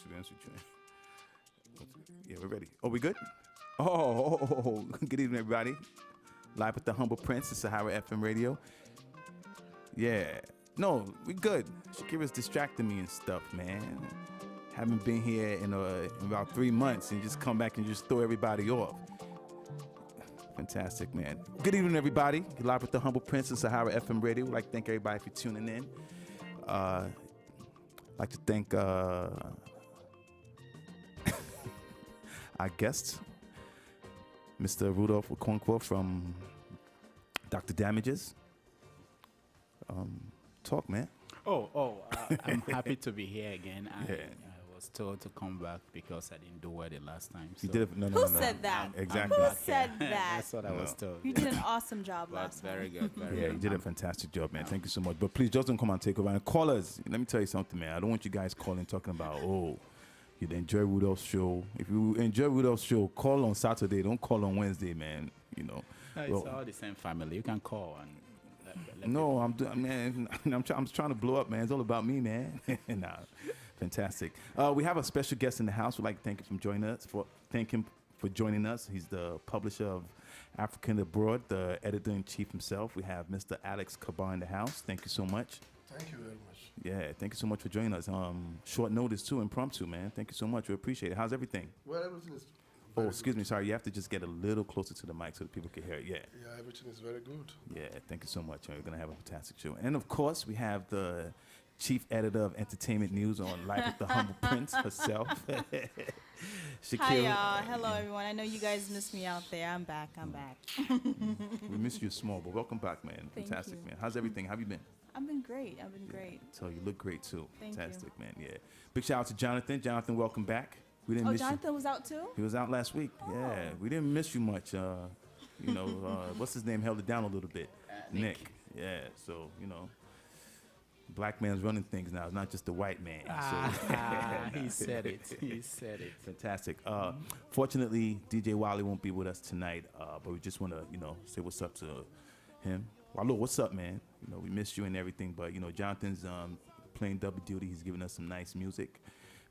to be honest with you. Yeah, we're ready. Oh, we good? Oh, good evening, everybody. Live with the Humble Prince, the Sahara FM radio. Yeah. No, we good. Shakira's distracting me and stuff, man. Haven't been here in about 3 months and just come back and just throw everybody off. Fantastic, man. Good evening, everybody. You're live with the Humble Prince of Sahara FM Radio. We'd like to thank everybody for tuning in. I'd like to thank our guest, Mr. Rudolph Okonkwo from Dr. Damages. Talk, man. I'm happy to be here again. Yeah. I was told to come back because I didn't do well the last time. So You did it. No. Who said that? Exactly. Who said that? That's what I was told. You did an awesome job But last time. very good. Very Yeah, good. you did a fantastic job, man. Thank you so much. But please, just don't come and take over. And call us. Let me tell you something, man. I don't want you guys calling talking about, you enjoy Rudolph's show. If you enjoy Rudolph's show, call on Saturday. Don't call on Wednesday, man. You know. No, it's all the same family. You can call and let No, I'm trying to blow up, man. It's all about me, man. Nah, fantastic. We have a special guest in the house. We'd like to thank him for joining us. He's the publisher of African Abroad, the editor-in-chief himself. We have Mr. Alex Kabar in the house. Thank you so much. Thank you very much. Yeah, thank you so much for joining us. Short notice too, impromptu, man. Thank you so much. We appreciate it. How's everything? Well, everything is Oh, very excuse good. me. Sorry, you have to just get a little closer to the mic so that people can hear it. Yeah. Yeah, everything is very good. Yeah, thank you so much. We're going to have a fantastic show. And of course, we have the chief editor of entertainment news on Life with the Humble Prince herself. Shakira. Hi, y'all. Hello, everyone. I know you guys missed me out there. I'm back. We missed you small, but welcome back, man. Thank Fantastic, you. man. How's everything? How have you been? I've been great. So you look great too. Thank you. Fantastic, man. Yeah. Big shout out to Jonathan. Jonathan, welcome back. We didn't Oh, miss Jonathan was out too? you. He was out last week. Yeah. We didn't miss you much. What's his name held it down a little bit. Nick. Yeah. So, black man's running things now. It's not just the white man. He said it. He said it. Fantastic. Fortunately, DJ Wiley won't be with us tonight, but we just want to, say what's up to him. Wallo, what's up, man? We missed you and everything, but, Jonathan's playing double duty. He's giving us some nice music.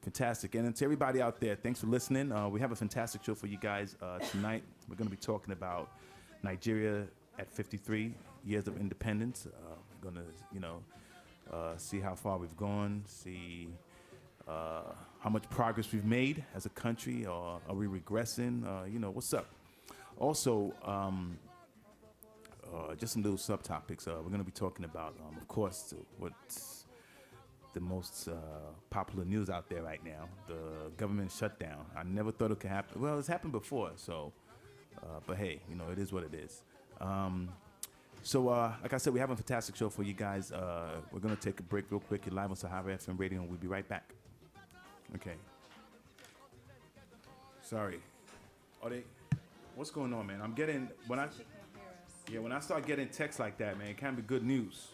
Fantastic. And to everybody out there, thanks for listening. We have a fantastic show for you guys tonight. We're going to be talking about Nigeria at 53 years of independence. We're going to, see how far we've gone, see how much progress we've made as a country, or are we regressing? What's up? Also, just some little subtopics. We're going to be talking about, of course, what's the most popular news out there right now, the government shutdown. I never thought it could happen. Well, it's happened before, so, but hey, it is what it is. So, like I said, we have a fantastic show for you guys. We're going to take a break real quick. You're live on Sahara FM Radio, and we'll be right back. Okay. Sorry. What's going on, man? I'm getting, when I start getting texts like that, man, it can't be good news.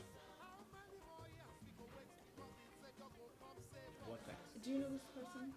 Do you know this person?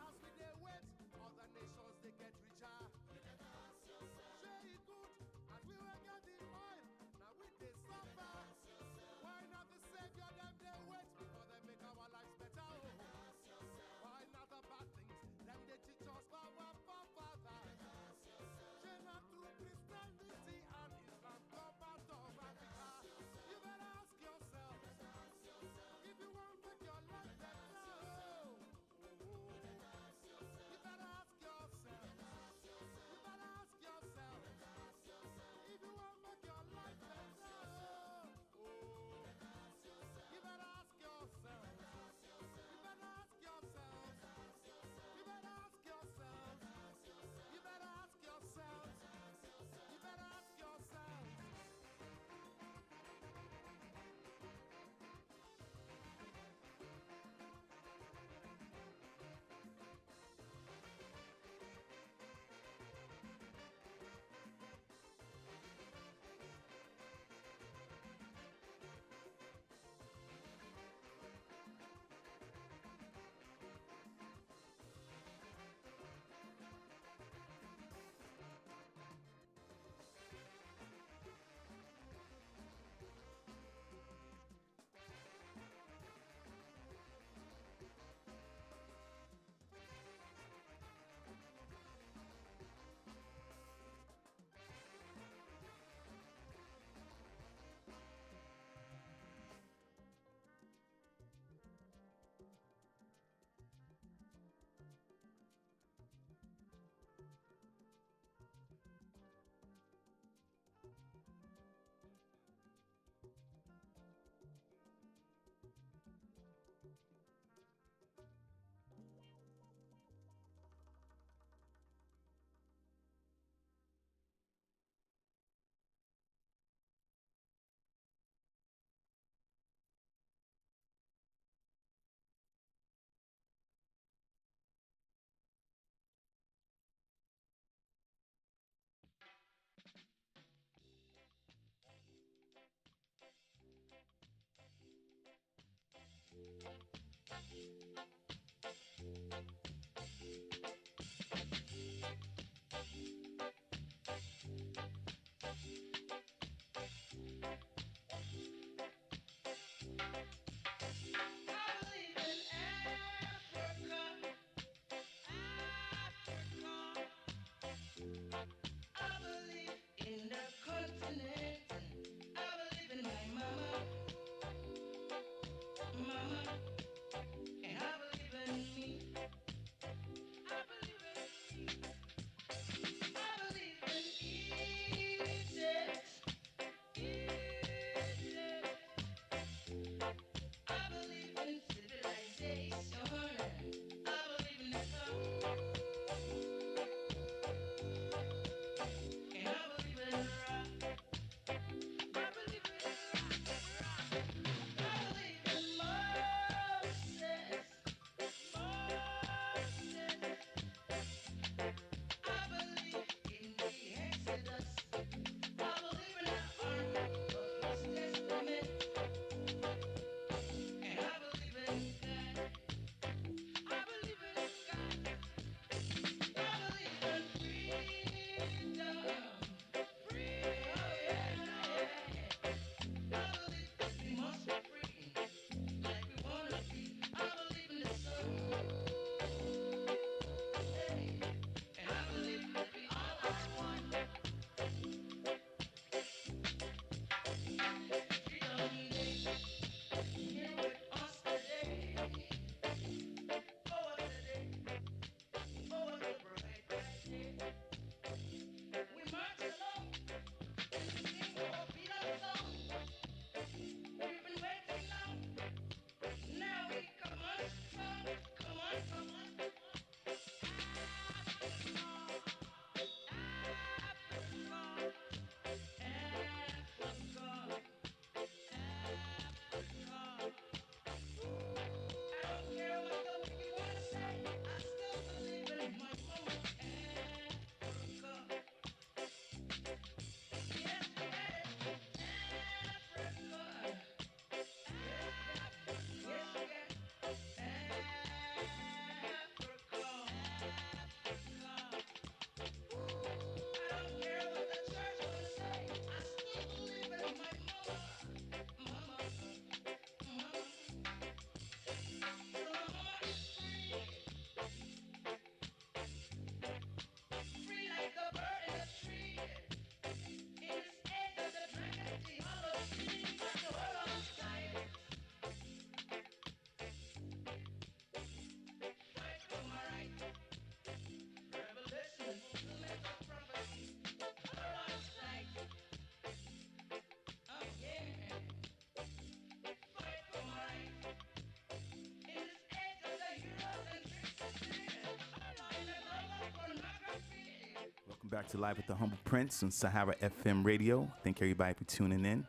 back to Live with the Humble Prince on Sahara FM radio. Thank everybody for tuning in.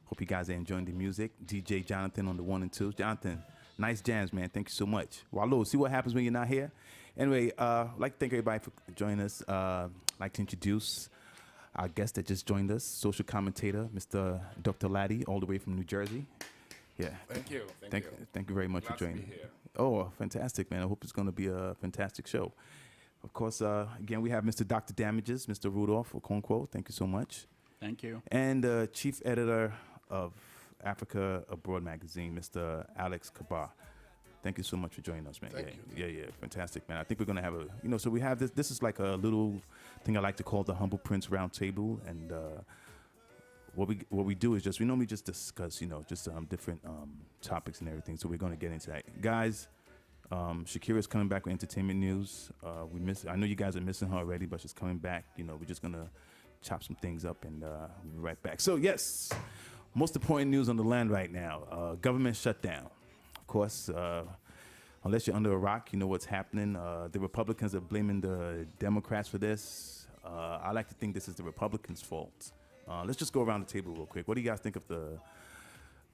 Hope you guys are enjoying the music. DJ Jonathan on the 1 and 2. Jonathan, nice jams, man. Thank you so much. Wallo, see what happens when you're not here? Anyway, I'd like to thank everybody for joining us. I'd like to introduce our guest that just joined us, social commentator, Mr. Dr. Laddie, all the way from New Jersey. Yeah. Thank you. Thank you very much Glad for to be joining. here. Oh, fantastic, man. I hope it's going to be a fantastic show. Of course, again, we have Mr. Dr. Damages, Mr. Rudolph Okonkwo. Thank you so much. Thank you. And chief editor of Africa Abroad magazine, Mr. Alex Kabar. Thank you so much for joining us, man. Thank Yeah, fantastic, man. I think we're gonna have so we have this. This is like a little thing I like to call the Humble Prince Roundtable, and what we do is we normally just discuss, just different topics and everything. So we're gonna get into that, guys. Shakira's coming back with entertainment news. I know you guys are missing her already, but she's coming back. We're just gonna chop some things up and we'll be right back. So yes, most important news on the land right now: government shutdown. Of course, unless you're under a rock, you know what's happening. The Republicans are blaming the Democrats for this. I like to think this is the Republicans' fault. Let's just go around the table real quick. What do you guys think of the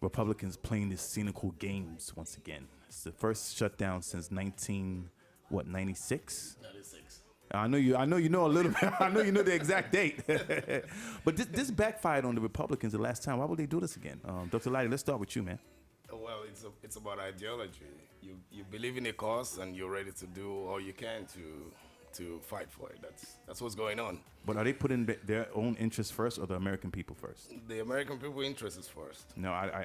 Republicans playing these cynical games once again? It's the first shutdown since 96? 96. I know you know a little bit. I know you know the exact date. But this backfired on the Republicans the last time. Why would they do this again? Dr. Lighty, let's start with you, man. Well, it's about ideology. You believe in a cause and you're ready to do all you can to fight for it. That's what's going on. But are they putting their own interests first or the American people first? The American people interest is first. No, I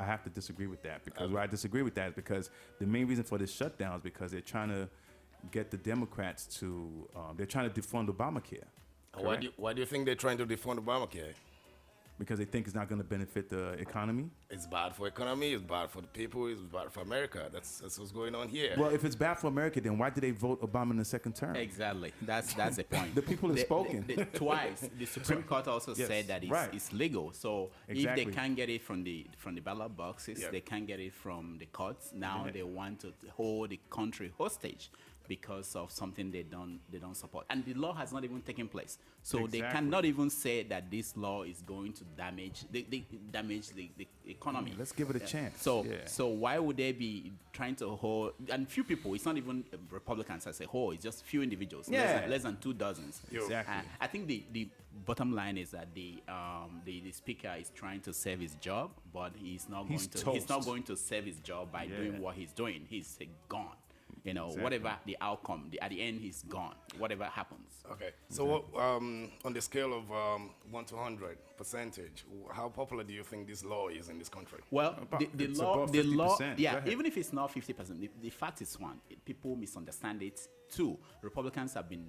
have to disagree with that because why I disagree with that is because the main reason for this shutdown is because they're trying to get the Democrats to they're trying to defund Obamacare. Why do you think they're trying to defund Obamacare? Because they think it's not going to benefit the economy. It's bad for economy. It's bad for the people. It's bad for America. That's what's going on here. Well, if it's bad for America, then why did they vote Obama in the second term? Exactly. That's the point. The people have spoken. Twice. The Supreme Court also said that it's legal. So Exactly. if they can't get it from the ballot boxes, Yeah. they can't get it from the courts. Now they want to hold the country hostage because of something they don't support, and the law has not even taken place. So they cannot even say that this law is going to damage the economy. Let's give it a chance. So why would they be trying to hold? And few people. It's not even Republicans as a whole. It's just few individuals. Yeah. Less than 2 dozens. Exactly. I think the bottom line is that the speaker is trying to save his job, but he's not going to save his job by doing what he's doing. He's gone. Whatever the outcome, at the end, he's gone. Whatever happens. Okay. So on the scale of 1 to 100 percentage, how popular do you think this law is in this country? Well, the it's law, above the law, 50%. Go yeah. ahead. Even if it's not 50%, the fact is one: people misunderstand it. Two, Republicans have been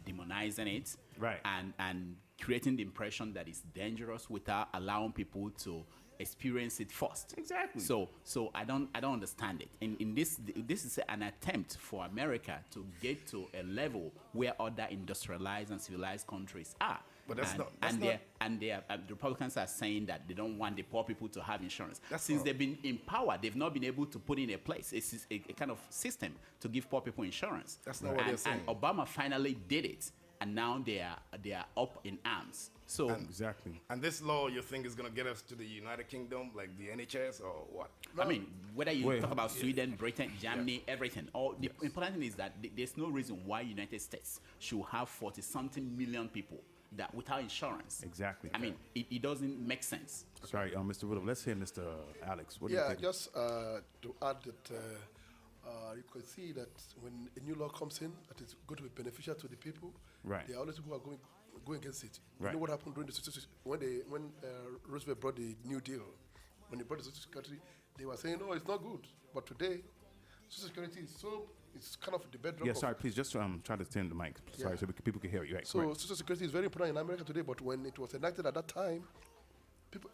demonizing it, right, and creating the impression that it's dangerous without allowing people to experience it first. Exactly. So I don't understand it. In this is an attempt for America to get to a level where other industrialized and civilized countries are. But that's the Republicans are saying that they don't want the poor people to have insurance. Since not- they've been in power, they've not been able to put in a place a kind of system to give poor people insurance. That's not what they're saying. And Obama finally did it, and now they are up in arms. So Exactly. And this law, you think is going to get us to the United Kingdom, like the NHS, or what? I mean, whether you Wait, talk about Sweden, Britain, Germany, everything, the important thing is that there's no reason why United States should have 40-something million people that without insurance. Exactly. I mean, it doesn't make sense. Sorry, Mr. Rudolph. Let's hear Mr. Alex. What do you think? Just to add that you can see that when a new law comes in, that is going to be beneficial to the people. Right. There are always people who are going against it. Right. You know what happened during the situation when Roosevelt brought the New Deal? When he brought the Social Security, they were saying, "Oh, it's not good." But today, Social Security it's kind of the bedrock. Yeah, of- sorry, please just try to turn the mic. Sorry, Yeah. so people can hear you. Right, So correct. Social Security is very important in America today, but when it was enacted at that time, people,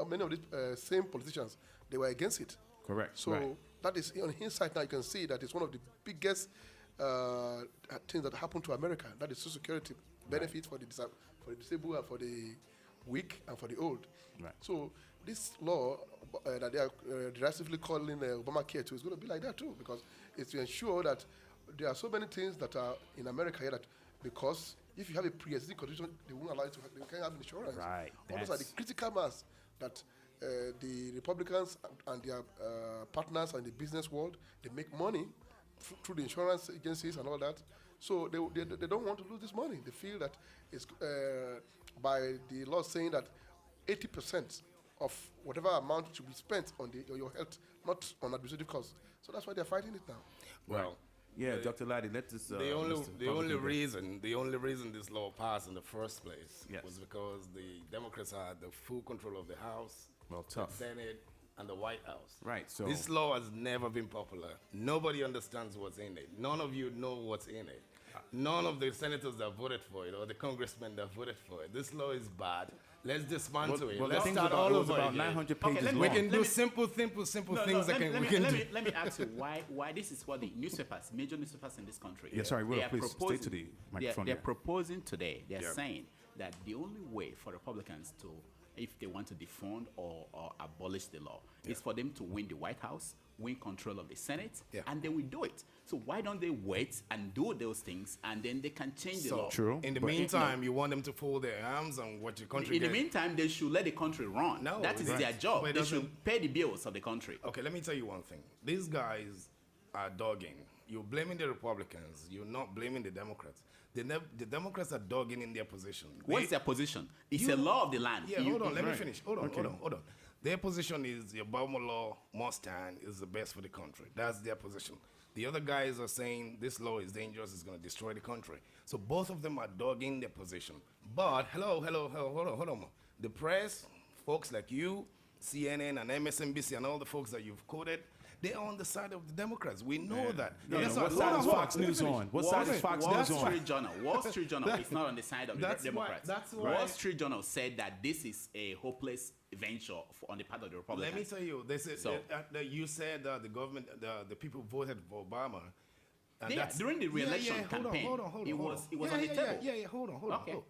many of these same politicians, they were against it. Correct. So right. that is on hindsight now you can see that it's one of the biggest things that happened to America. That is Social Security benefits for the disabled and for the weak and for the old. Right. So this law that they are derisively calling Obamacare too is going to be like that too, because it's to ensure that there are so many things that are in America here that because if you have a pre-existing condition, they won't allow you to have, they can't have insurance. Right, All those are the that's- critical mass that the Republicans and their partners and the business world, they make money through the insurance agencies and all that. So they don't want to lose this money. They feel that it's by the law saying that 80% of whatever amount should be spent on your health, not on administrative costs. So that's why they're fighting it now. Well, Yeah, Dr. Laddie, let this. the only Mr. the only Republican reason this law passed in the first place Yes. was because the Democrats had the full control of the House, Well, the tough. Senate, and the White House. Right, so- this law has never been popular. Nobody understands what's in it. None of you know what's in it. None of the senators that voted for it or the congressmen that voted for it. This law is bad. Let's dismantle it. Well, Let's the thing's start about, all it was over about again. 900 Okay, pages let me- We long. can Let do me- simple things that let we can do. let me ask you why this is what the newspapers, major newspapers in this country. Yeah, sorry, they Will, are please stay proposing- to the microphone, They're yeah. proposing today. They're Yeah. saying that the only way for Republicans to, if they want to defund or abolish the law, is for them to win the White House, win control of the Senate, Yeah. and they will do it. So why don't they wait and do those things, and then they can change the law? True. In the But- meantime, you want them to fold their arms and what your country In the gets. meantime, they should let the country run. No, that is right. their job. But it They doesn't- should pay the bills of the country. Okay, let me tell you one thing. These guys are dogging. You're blaming the Republicans. You're not blaming the Democrats. The Democrats are dogging in their position. What's their position? It's a law of the land. Yeah, You- hold on. Let me right. finish. Hold on. Their position is the Obama law must stand, is the best for the country. That's their position. The other guys are saying this law is dangerous, it's going to destroy the country. So both of them are dogging their position. But hold on. The press, folks like you, CNN and MSNBC and all the folks that you've quoted, they are on the side of the Democrats. We know that. No, Yes, what hold side on, is hold Fox on. Let me News finish. on? What side is Fox Wall News on? Street Journal. Wall Street Journal is not on the side of the That's why- Democrats. that's why- Wall Street Journal said that this is a hopeless venture on the part of the Republicans. Let me tell you, they said So- that you said the government, the people voted for Obama. And Yeah, during the re-election campaign, hold on. it was yeah, on the yeah, table. Yeah, hold on. Okay. Hold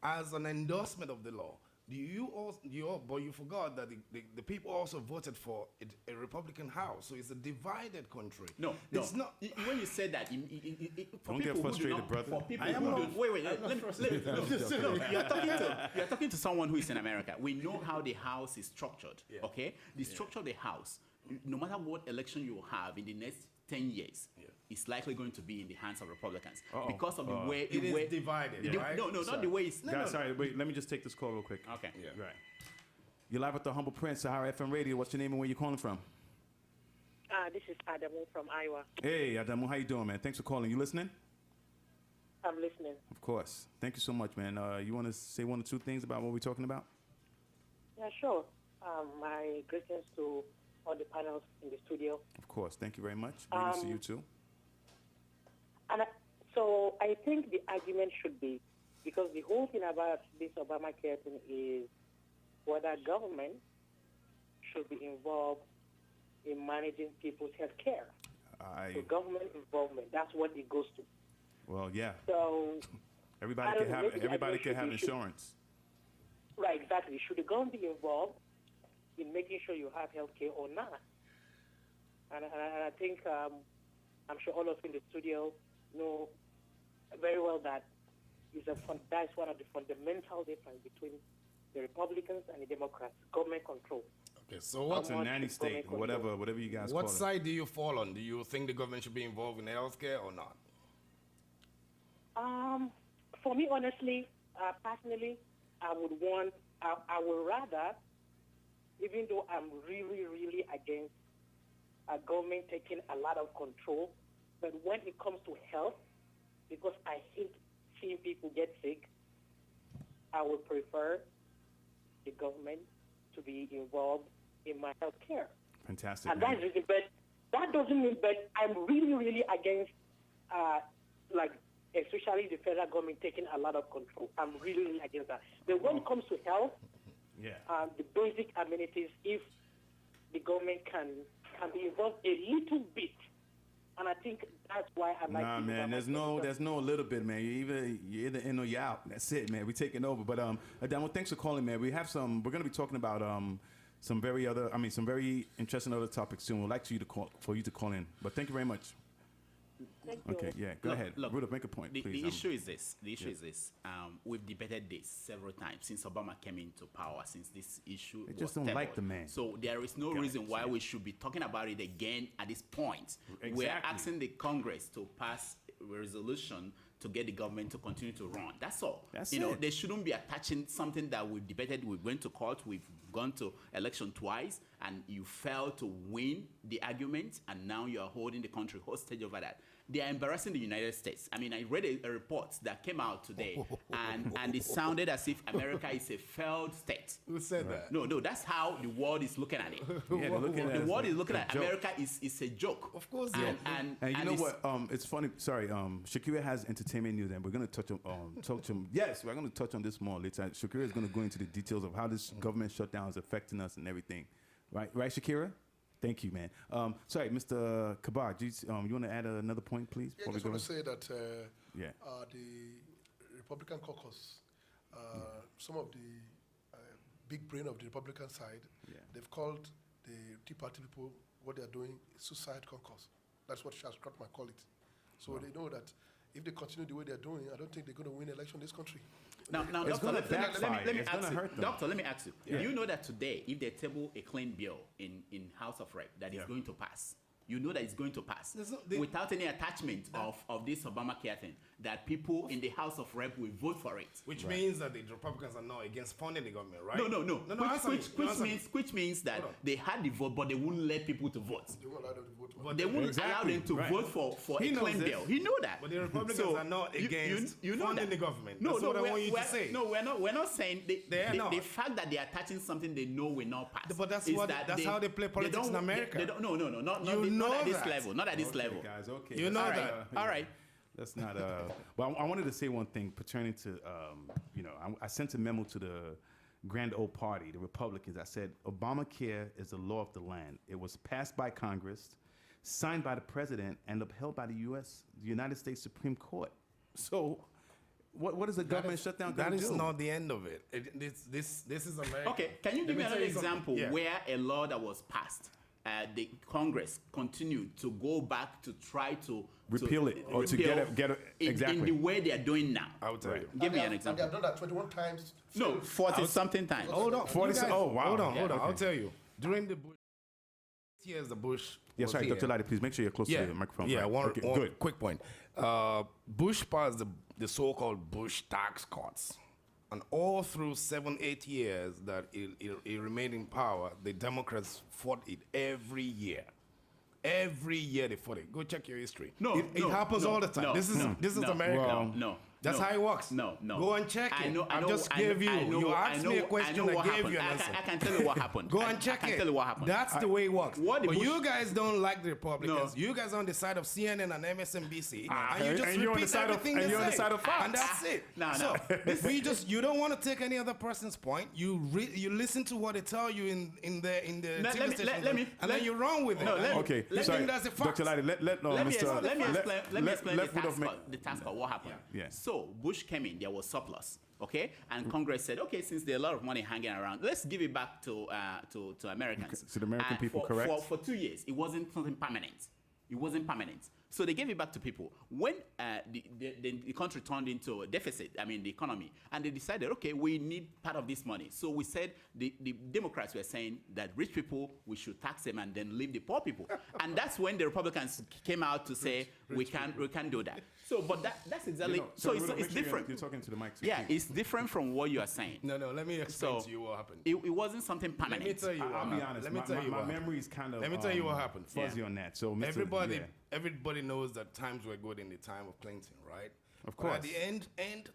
on. As an endorsement of the law, but you forgot that the people also voted for a Republican House, so it's a divided country. No, it's no. not. When you said that, for Don't get people who do frustrated, not, brother. For people I am who not- don't, wait, I'm not let me, frustrated. no, you're talking to someone who is in America. We know how the House is structured. Okay, the structure of the House, no matter what election you have in the next 10 years, it's likely going to be in the hands of Republicans because of the way It is divided, right? No, not the way it's. Guys, sorry, wait, let me just take this call real quick. Okay. Yeah. Right. You're live with the Humble Prince, Sahara FM Radio. What's your name and where you calling from? This is Adamu from Iowa. Hey, Adamu, how you doing, man? Thanks for calling. You listening? I'm listening. Of course. Thank you so much, man. You want to say one or two things about what we're talking about? Yeah, sure. My greetings to all the panels in the studio. Of course. Thank you very much. Greetings to you too. So I think the argument should be, because the whole thing about this Obamacare thing is whether government should be involved in managing people's health care. So government involvement, that's what it goes to. Well, yeah. So Everybody I can don't know, have maybe everybody I can have think we should- insurance. right, exactly. Should the government be involved in making sure you have health care or not? And I think I'm sure all of you in the studio know very well that that's one of the fundamental difference between the Republicans and the Democrats, government control. Okay, so what? It's a nanny state, or whatever you guys What call it. side do you fall on? Do you think the government should be involved in healthcare or not? For me, honestly, personally, I would rather, even though I'm really, really against government taking a lot of control, but when it comes to health, because I hate seeing people get sick, I would prefer the government to be involved in my health care. Fantastic. And man. that's really, but that doesn't mean, but I'm really, really against, especially the federal government taking a lot of control. I'm really, really against that. But when it comes to health, Yeah. the basic amenities, if the government can be involved a little bit, and I think that's why I like. Nah, the man. Obama There's no little bit, man. You're either in or you're out. That's it, man. We're taking over. But Adamo, thanks for calling, man. We're gonna be talking about some very interesting other topics soon. We'd like for you to call in. But thank you very much. Thank you. Okay, yeah, go ahead. Look, Rudolph, make a point, the, please. The issue is this. The issue is this. We've debated this several times since Obama came into power, since this issue They was just don't like tabled. the man. So there is no reason why we should be talking about it again at this point. We're Exactly. asking the Congress to pass a resolution to get the government to continue to run. That's all. That's you know, it. they shouldn't be attaching something that we've debated. We went to court. We've gone to election twice, and you failed to win the argument, and now you are holding the country hostage over that. They are embarrassing the United States. I mean, I read a report that came out today, and it sounded as if America is a failed state. Who said that? No, that's how the world is looking at it. Yeah, they're looking at it The as world a- is looking a at joke. America is a joke. Of course, and And you know it's- what? It's funny. Sorry, Shakira has entertainment news, and we're going to touch on talk to him. Yes, we're going to touch on this more later. Shakira is going to go into the details of how this government shutdown is affecting us and everything. Right, Shakira? Thank you, man. Sorry, Mr. Kabar, you want to add another point, please? Yeah, I before we just want go to say that Yeah. the Republican caucus, some of the big brain of the Republican side, Yeah. they've called the Tea Party people, what they're doing is suicide caucus. That's what Charles Krotman called it. So they know that if they continue the way they're doing, I don't think they're going to win election in this country. Now, It's doctor, gonna let me backfire. It's ask gonna you. hurt them. Doctor, let me ask you. Yeah. You know that today, if they table a clean bill in House of Rep that is going to pass, you know that it's going to pass There's no- without any attachment of this Obamacare thing, that people in the House of Rep will vote for it. Which means that the Republicans are now against funding the government, right? No. answer me. No, answer me. Which means that Hold on. they had the vote, but they wouldn't let people to vote. They won't allow them to vote. But They wouldn't Exactly, allow them to right. vote for He a knows clean this. bill. He know that. But the Republicans So, are not you- against you know funding that. the government. No, That's no, what I we're- want you to we're- say. No, we're not saying They are not. the fact that they are attaching something they know will not pass. But that's is what- that that's how they play politics don't- in America. They don't, no, not You know at this that. level. Not at this Okay, level. guys. Okay. You know All that. All right. That's not. But I wanted to say one thing pertaining to. I sent a memo to the Grand Old Party, the Republicans. I said Obamacare is the law of the land. It was passed by Congress, signed by the president, and upheld by the United States Supreme Court. So, what is the government shutdown going That to do? is not the end of it. This is America. Okay, can you Let give me tell another you something. example Yeah. where a law that was passed, the Congress continued to go back to try to Repeal it, or to repeal get it exactly. in the way they are doing now? I will tell you. Give me an And they example. have done that 21 times. No, 40-something times. Hold on. 40 You guys- oh, wow. Hold on. Yeah, I'll okay. tell you. During the Bush years, the Bush. Yeah, was sorry, here. Dr. Ladi, please make sure you're close to the microphone. Yeah, Right. one, Okay, one good. quick point. Bush passed the so-called Bush tax cuts. And all through 7-8 years that he remained in power, the Democrats fought it every year. Every year they fought it. Go check your history. No, it no, happens no, all the time. no, this is no, America. Well, No. That's no, how it works. No. Go and check it. I know. I just I know- gave you. I know- You I asked know- me a question, I know I what gave happened. you an answer. I can tell you what happened. Go I and check I it. can tell you what happened. That's the way it works. What the But Bush- you guys don't like the Republicans. No. You guys are on the side of CNN and MSNBC, Ah, and you and just you're on repeat the side of- everything and they you're on the say. side of Fox. And that's it. No, So no. you don't want to take any other person's point. You listen to what they tell you in the Let TV me- station, let me- and then you run with it. No, let me- Okay, Let sorry, me- that's a fact. Dr. Ladi, let Let me Mr. explain, let me explain let the Rudolph tax cut. What happened? Yeah. So Bush came in, there was surplus, okay, and Congress said, okay, since there's a lot of money hanging around, let's give it back to Americans. To the American And people, for, correct? For 2 years, it wasn't something permanent. It wasn't permanent. So they gave it back to people. When the country turned into a deficit, I mean the economy, and they decided, okay, we need part of this money. So we said, the Democrats were saying that rich people, we should tax them and then leave the poor people. And that's when the Republicans came out to say, we can't do that. So, but that's exactly, so Rudolph, make it's sure different. You're talking to the mic too. Yeah, please. it's different from what you are saying. No, let me explain So to you what happened. it wasn't something Let permanent. me tell you what I'll be happened. honest. Let me tell you my what happened. memory is kind of. Let me tell you what happened. Fuzzy on that. So, Mr. Everybody, yeah. everybody knows that times were good in the time of Clinton, right? Of But course. at the end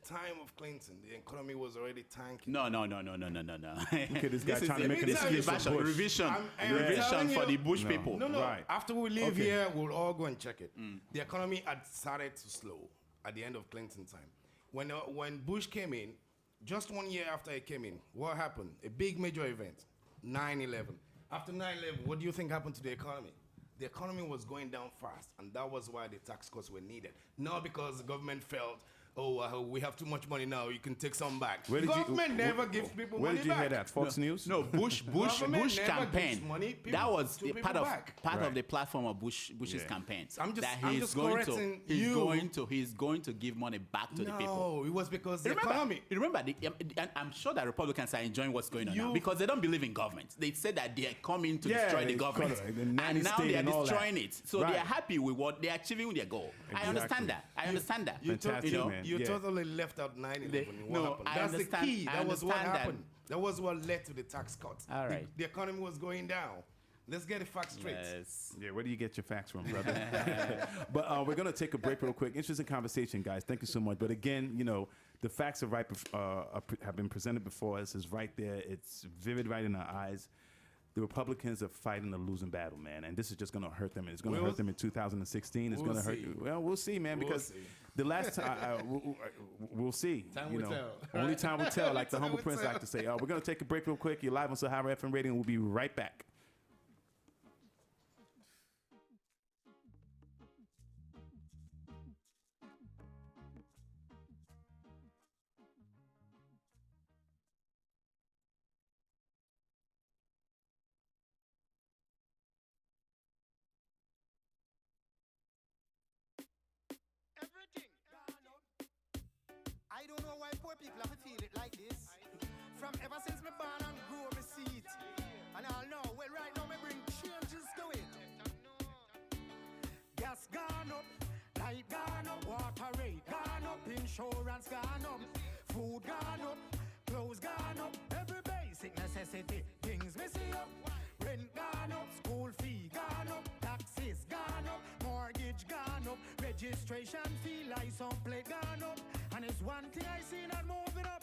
time of Clinton, the economy was already tanking. No. Look at this guy This is trying to the- make an this is excuse for Bush. revision I'm revision telling for you- the Bush No. people. No. Right. After we leave Okay. here, we'll all go and check it. The economy had started to slow at the end of Clinton time. When Bush came in, just 1 year after he came in, what happened? A big major event, 9/11. After 9/11, what do you think happened to the economy? The economy was going down fast, and that was why the tax cuts were needed. Not because the government felt we have too much money now. You can take some back. Where did Government never gives people Where money did you back. hear that? Fox News? No, Bush Government never campaign. gives money people That was to a people part of back. of the platform of Bush's Yeah. campaign. I'm just- that I'm he's just going correcting to you. he's going to give money back to the people. No, it was because the economy. Remember, and I'm sure that Republicans are enjoying what's going on now because they don't believe in government. They said that they are coming to Yeah, destroy the they government, call it the nanny and now state they are and all that. destroying it. So they Right. are happy with what they are achieving with their goal. I understand that. I understand that. Fantastic, you know, man. You Yeah. totally left out 9/11. What no, happened? I That's the understand- key. I That was what understand that. happened. That was what led to the tax cuts. All right. The economy was going down. Let's get the facts straight. Yes. Yeah, where do you get your facts from, brother? But we're going to take a break real quick. Interesting conversation, guys. Thank you so much. But again, you know, the facts are right, have been presented before us. It's right there. It's vivid right in our eyes. The Republicans are fighting a losing battle, man. And this is just going to hurt them. It's going to hurt them in 2016. It's we'll going to hurt see. you. Well, we'll see, man, We'll because see. the last time, we'll see. Time you will know. tell. Only time will tell, like the Time humble will prince tell. like to say. We're going to take a break real quick. You're live on Sahara FM Radio, and we'll be right back. Everything gone up. I don't know why poor people have to feel it like this. From ever since me born and grew me see it. And I'll know, well right now me bring changes to it. Gas gone up, light gone up, water rate gone up, insurance gone up, food gone up, clothes gone up, every basic necessity, things me see up. Rent gone up, school fee gone up, taxes gone up, mortgage gone up, registration fee, license plate gone up. And it's one thing I see not moving up.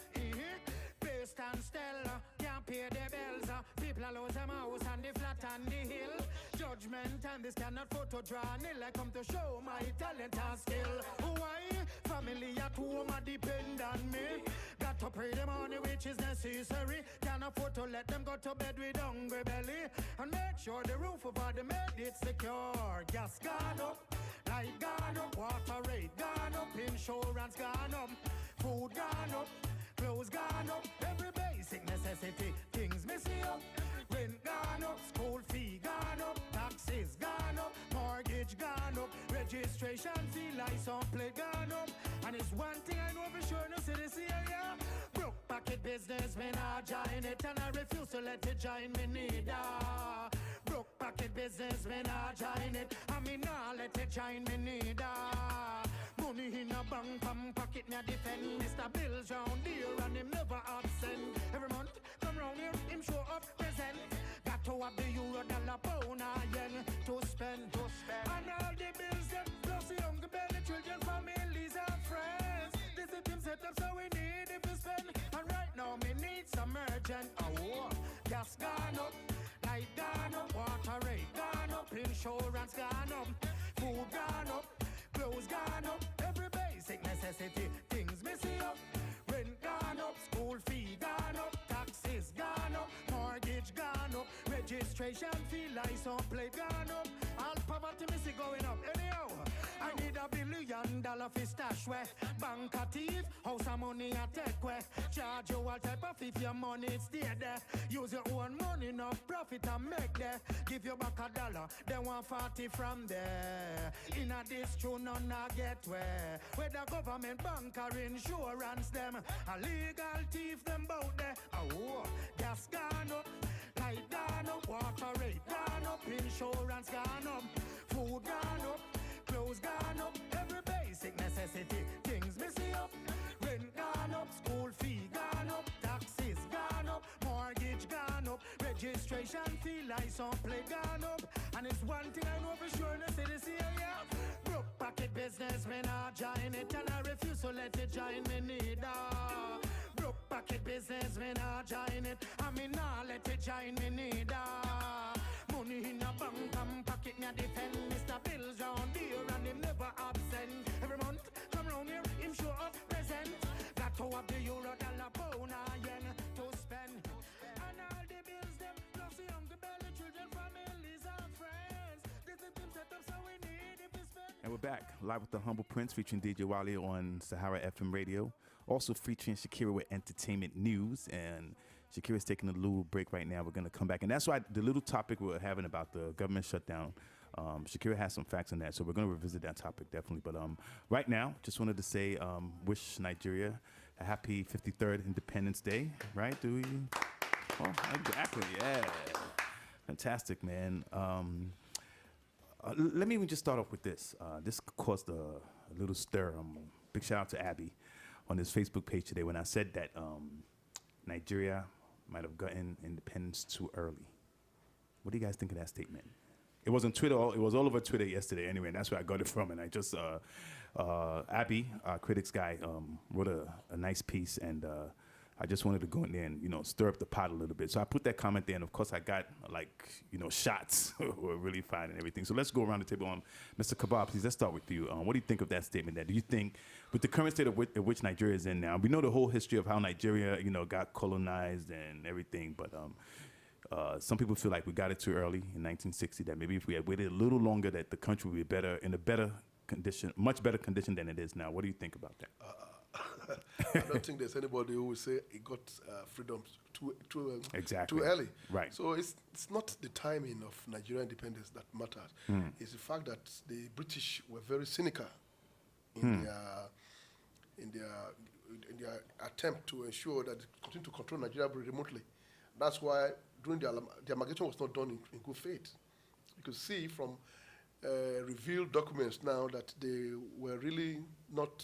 Based and still, can't pay their bills. People are lose them house and the flat and the hill. Judgment and this cannot photo draw nil. I come to show my talent and skill. Why? Family at home are depend on me. Got to pray the money which is necessary. Can't afford to let them go to bed with hungry belly. And make sure the roof over the bed is secure. Gas gone up, light gone up, water rate gone up, insurance gone up, food gone up, clothes gone up, every basic necessity, things missing up. Rent gone up, school fee gone up, taxes gone up, mortgage gone up, registration fee, license plate gone up. And it's one thing I know for sure, no see this area. Broke pocket business, me not join it, and I refuse to let it join me neither. Broke pocket business, me not join it, and me not let it join me neither. Money in a bank, pocket, me defend. Mr. Bills round here, and him never absent. Every month, come round here, him show up, present. Got to have the euro, dollar, pound, and yen to spend. And all the bills, them, plus the younger belly, children, families, and friends. This is him set up, so we need it to spend. And right now, me need some urgent. Oh, gas gone up, light gone up, water rate gone up, insurance gone up, food gone up, clothes gone up, every basic necessity, things missing up. Rent gone up, school fee gone up, taxes gone up, mortgage gone up, registration fee, license plate gone up. All poverty missing going up. Anyhow, I need $1 billion for stash where bank a thief, house of money a take where charge you all type of if your money stay there. Use your own money, no profit and make there. Give you back $1, then 140 from there. In a this true none a get where the government bank or insurance them a legal thief them bout there. Oh, gas gone up, light gone up, water rate gone up, insurance gone up, food gone up, clothes gone up, every basic necessity, things missing up. Rent gone up, school fee gone up, taxes gone up, mortgage gone up, registration fee, license plate gone up. And it's one thing I know for sure in the city area. Broke pocket business, me not join it, and I refuse to let it join me neither. Broke pocket business, me not join it, and me not let it join me neither. Money in a bank and pocket, me defend. Mr. Bills round here and him never absent. Every month, come round here, him show up, present. Got to have the euro, dollar, pound, and yen to spend. And all the bills, them, plus the younger belly, children, families, and friends. This is him set up, so we need it to spend. And we're back live with the Humble Prince featuring DJ Wale on Sahara FM radio. Also featuring Shakira with entertainment news. And Shakira's taking a little break right now. We're going to come back. And that's why the little topic we're having about the government shutdown, Shakira has some facts on that. So we're going to revisit that topic definitely. But right now, just wanted to say wish Nigeria a happy 53rd Independence Day. Right? Do we? Oh, exactly. Yeah. Fantastic, man. Let me even just start off with this. This caused a little stir. Big shout out to Abby on his Facebook page today when I said that Nigeria might have gotten independence too early. What do you guys think of that statement? It was on Twitter. It was all over Twitter yesterday anyway, and that's where I got it from. And I just, Abby, our critics guy, wrote a nice piece, and I just wanted to go in there and, stir up the pot a little bit. So I put that comment there, and of course I got, shots were really fine and everything. So let's go around the table. Mr. Kabab, please, let's start with you. What do you think of that statement there? Do you think, with the current state of which Nigeria is in now, we know the whole history of how Nigeria, got colonized and everything, but some people feel like we got it too early in 1960, that maybe if we had waited a little longer, that the country would be in a better condition, much better condition than it is now. What do you think about that? I don't think there's anybody who will say he got freedom too early. Right. So it's not the timing of Nigerian independence that matters. It's the fact that the British were very cynical in their attempt to ensure that they continue to control Nigeria remotely. That's why during the amalgamation was not done in good faith. You could see from revealed documents now that they were really not.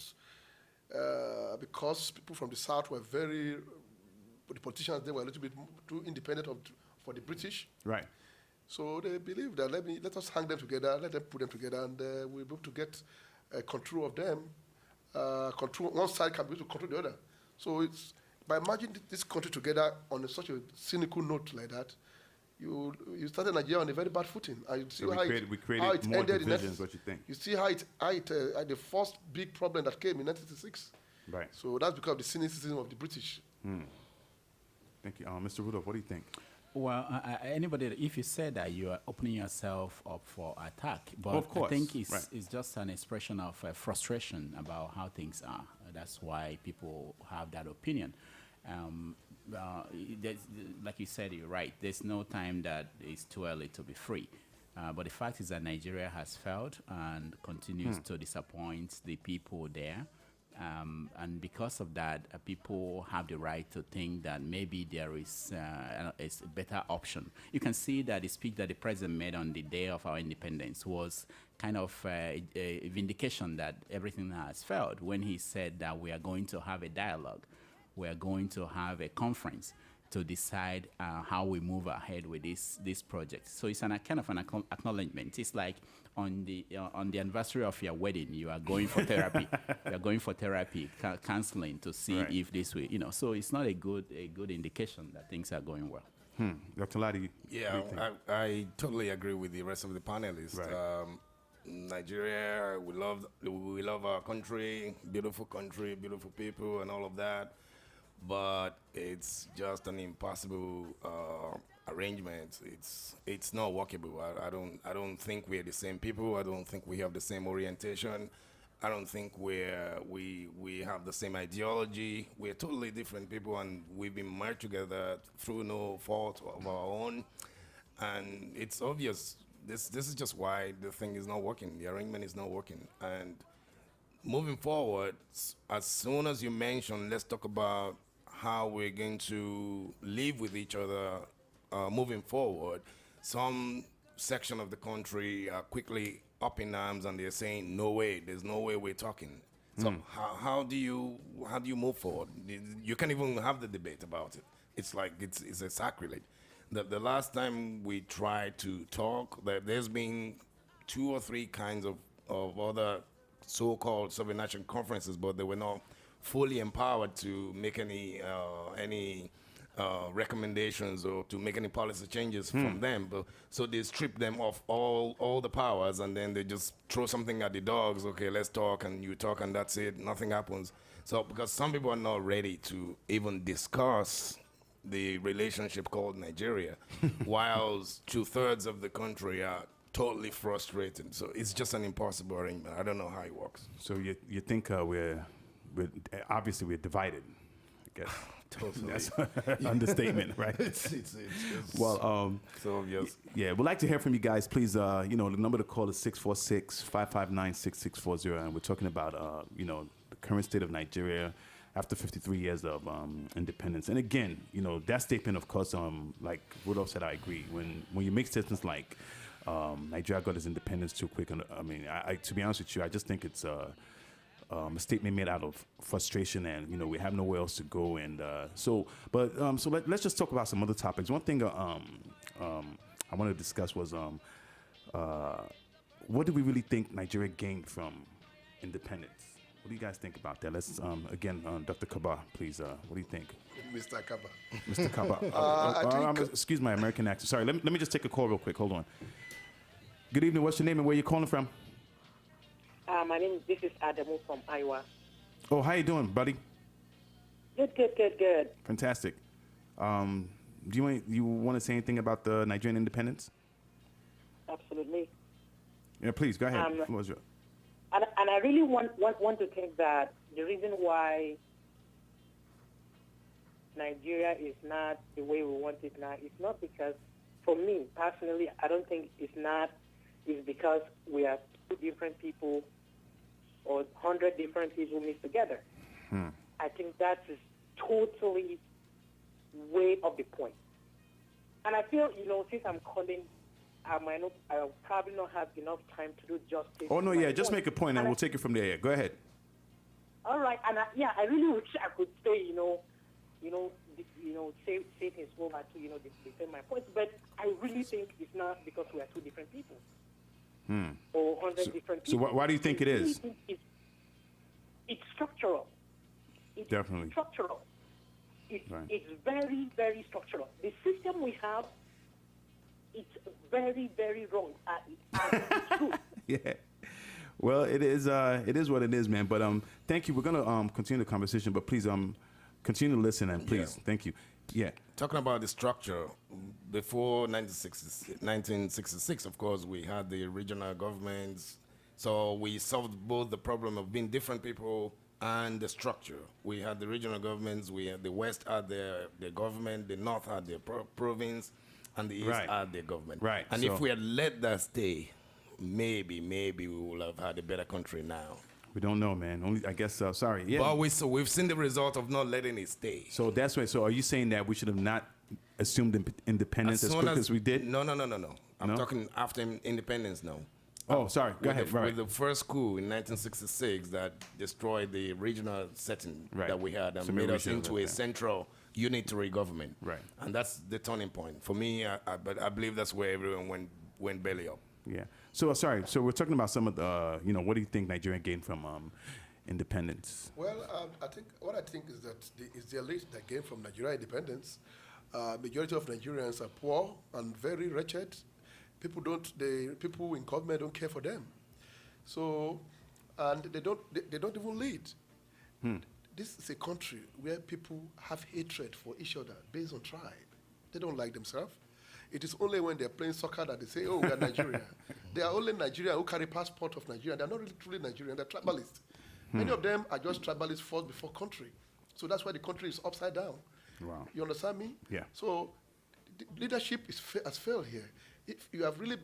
Because people from the South were the politicians, they were a little bit too independent for the British. Right. So they believe that let us hang them together, let them put them together, and we'll be able to get control of them. One side can be able to control the other. So it's by merging this country together on such a cynical note like that, you started Nigeria on a very bad footing. And you see so we created more divisions, what you think? You see how the first big problem that came in 1966. Right. So that's because of the cynicism of the British. Thank you. Mr. Rudolph, what do you think? Well, if you said that, you are opening yourself up for attack. But of course. I think it's just an expression of frustration about how things are. That's why people have that opinion. Like you said, you're right. There's no time that it's too early to be free. But the fact is that Nigeria has failed and continues to disappoint the people there. And because of that, people have the right to think that maybe there is a better option. You can see that the speech that the president made on the day of our independence was kind of a vindication that everything has failed when he said that we are going to have a dialogue. We are going to have a conference to decide how we move ahead with this project. So it's kind of an acknowledgement. It's like on the anniversary of your wedding, you are going for therapy. You are going for therapy, counseling to see if this will, So it's not a good indication that things are going well. Dr. Ladi. Yeah, I totally agree with the rest of the panelists. Right. Nigeria, we love our country, beautiful people, and all of that. But it's just an impossible arrangement. It's not workable. I don't think we're the same people. I don't think we have the same orientation. I don't think we have the same ideology. We're totally different people, and we've been merged together through no fault of our own. And it's obvious. This is just why the thing is not working. The arrangement is not working. And moving forward, as soon as you mention, let's talk about how we're going to live with each other moving forward. Some section of the country are quickly up in arms and they're saying, no way, there's no way we're talking. So how do you move forward? You can't even have the debate about it. It's like it's a sacrilege. The last time we tried to talk, there's been 2 or 3 kinds of other so-called Sovereign Nation conferences, but they were not fully empowered to make any recommendations or to make any policy changes from them. But, so they strip them of all the powers, and then they just throw something at the dogs. Okay, let's talk, and you talk, and that's it. Nothing happens. So because some people are not ready to even discuss the relationship called Nigeria, whilst 2/3 of the country are totally frustrating. So it's just an impossible arrangement. I don't know how it works. So you think we're obviously we're divided, I guess. Totally. That's an understatement, right? It's Well, so obvious. yeah, we'd like to hear from you guys. Please, the number to call is 646-559-6640, and we're talking about, the current state of Nigeria after 53 years of independence. And again, that statement, of course, like Rudolph said, I agree. When you make statements like Nigeria got its independence too quick, and I to be honest with you, I just think it's a statement made out of frustration, and we have nowhere else to go. And so let's just talk about some other topics. One thing I wanted to discuss was what do we really think Nigeria gained from independence? What do you guys think about that? Let's again, Dr. Kaba, please. What do you think, Mr. Kaba? Mr. Kaba? Excuse my American accent. Sorry. Let me just take a call real quick. Hold on. Good evening. What's your name and where you calling from? This is Adamu from Iowa. Oh, how you doing, buddy? Good. Fantastic. Do you want to say anything about the Nigerian independence? Absolutely. Yeah, please go ahead. And I really want to think that the reason why Nigeria is not the way we want it now is not because, for me personally, I don't think it's because we are two different people or 100 different people mixed together. I think that is totally way off the point. And I feel, since I'm calling, I'll probably not have enough time to do justice. Oh, no, yeah, just make a point and we'll take it from there. Yeah, go ahead. All right, and I really wish I could say, say things over to, defend my points, but I really think it's not because we are two different people. Or 100 different people. So why do you think it is? It's structural. It's Definitely. structural. It's very, very structural. The system we have, it's very, very wrong. It's true. Yeah. Well, it is what it is, man. But thank you. We're gonna continue the conversation, but please continue to listen and please, thank you. Yeah. Talking about the structure, before 1966, of course, we had the regional governments. So we solved both the problem of being different people and the structure. We had the regional governments. We had the West had their government, the North had their province, and the East had their government. Right. And if we had let that stay, maybe we would have had a better country now. We don't know, man. Only I guess. Sorry. Yeah. But we've seen the result of not letting it stay. So that's right. So are you saying that we should have not assumed independence as quick as we did? No. I'm talking after independence now. Oh, sorry. Go ahead. With the first coup in 1966 that destroyed the regional setting that we had and made us into a central unitary government. Right. And that's the turning point. For me, but I believe that's where everyone went belly up. Yeah. So sorry. So we're talking about some of the, what do you think Nigeria gained from independence? Well, I think is that it's the elite that gained from Nigeria independence. Majority of Nigerians are poor and very wretched. People in government don't care for them. So, and they don't even lead. This is a country where people have hatred for each other based on tribe. They don't like themselves. It is only when they're playing soccer that they say, oh, we are Nigeria. They are only Nigerian who carry passport of Nigeria. They're not really truly Nigerian. They're tribalists. Many of them are just tribalists first before country. So that's why the country is upside down. Wow. You understand me? Yeah. So the leadership has failed here. If you have really,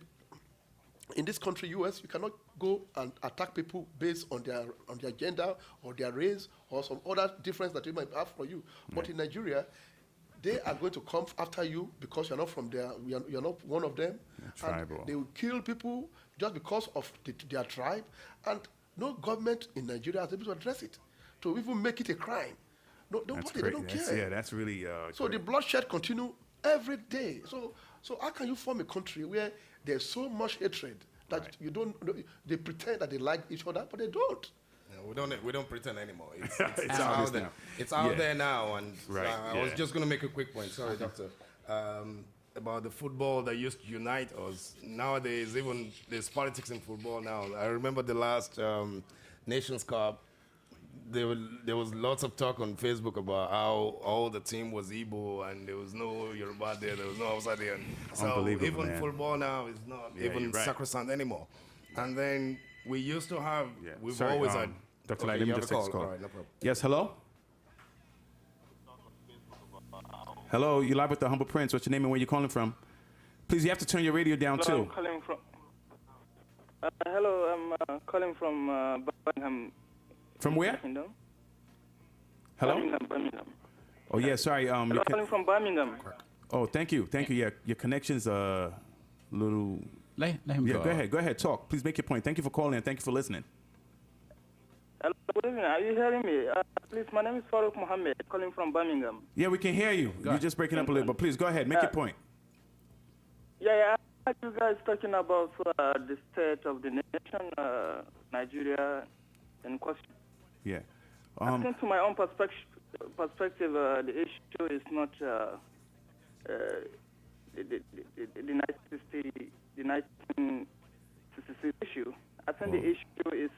in this country, US, you cannot go and attack people based on their gender or their race or some other difference that they might have for you. Right. But in Nigeria, they are going to come after you because you're not from there. You're not one of them. Tribal. They will kill people just because of their tribe. And no government in Nigeria is able to address it, to even make it a crime. No, they don't care. Yeah, that's really. So the bloodshed continue every day. So how can you form a country where there's so much hatred that you don't? They pretend that they like each other, but they don't. No, we don't pretend anymore. It's out there. now. It's out there now, and right. I was just going to make a quick point. Sorry, doctor. About the football that used to unite us. Nowadays, even there's politics in football now. I remember the last Nations Cup. there was lots of talk on Facebook about how all the team was Igbo and there was no Yoruba there, there was no Hausa there. So Unbelievable, even man. football now is not even you're right. sacrosanct anymore. And then we used to have, we've Sorry, always had. Dr. Okay, Light, let you me have just a take this call. call. All right, no problem. Yes, hello? Hello, you live with the Humble Prince. What's your name and where you calling from? Please, you have to turn your radio down, Hello, too. I'm calling from. Hello, I'm calling from Birmingham. From where? Kingdom. Hello? Birmingham. Oh, yeah, sorry. Hello, calling from Birmingham. Oh, thank you. Thank you. Yeah, your connection's a little... Let him Yeah, go. go ahead. Go ahead. Talk. Please make your point. Thank you for calling and thank you for listening. Hello, good evening. Are you hearing me? Please, my name is Farouk Mohammed, calling from Birmingham. Yeah, we can hear you. You're just breaking up a little, but please go ahead. Make your point. Yeah, I heard you guys talking about the state of the nation, Nigeria, and question. Yeah. I think to my own perspective, the issue is not the 1966 issue. I think the issue is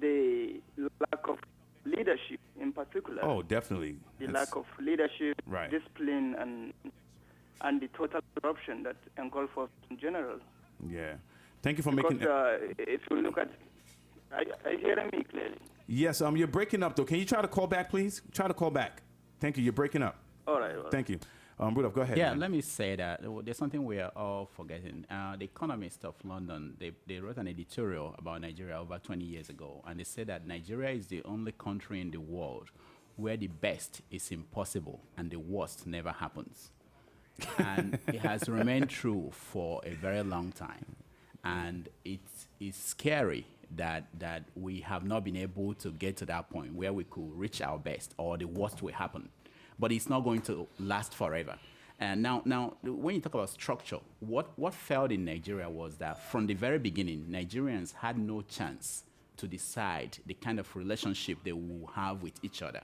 the lack of leadership in particular. Oh, definitely. The lack of leadership, Right. discipline, and the total corruption that engulfs us in general. Yeah. Thank you for Because making... if you look at, are you hearing me clearly? Yes, you're breaking up, though. Can you try to call back, please? Try to call back. Thank you. You're breaking up. All right. Thank you. Rudolph, go ahead. Yeah, man. let me say that there's something we are all forgetting. The Economist of London, they wrote an editorial about Nigeria over 20 years ago, and they said that Nigeria is the only country in the world where the best is impossible and the worst never happens. And it has remained true for a very long time. And it's scary that we have not been able to get to that point where we could reach our best or the worst will happen. But it's not going to last forever. And now, when you talk about structure, what failed in Nigeria was that from the very beginning, Nigerians had no chance to decide the kind of relationship they will have with each other.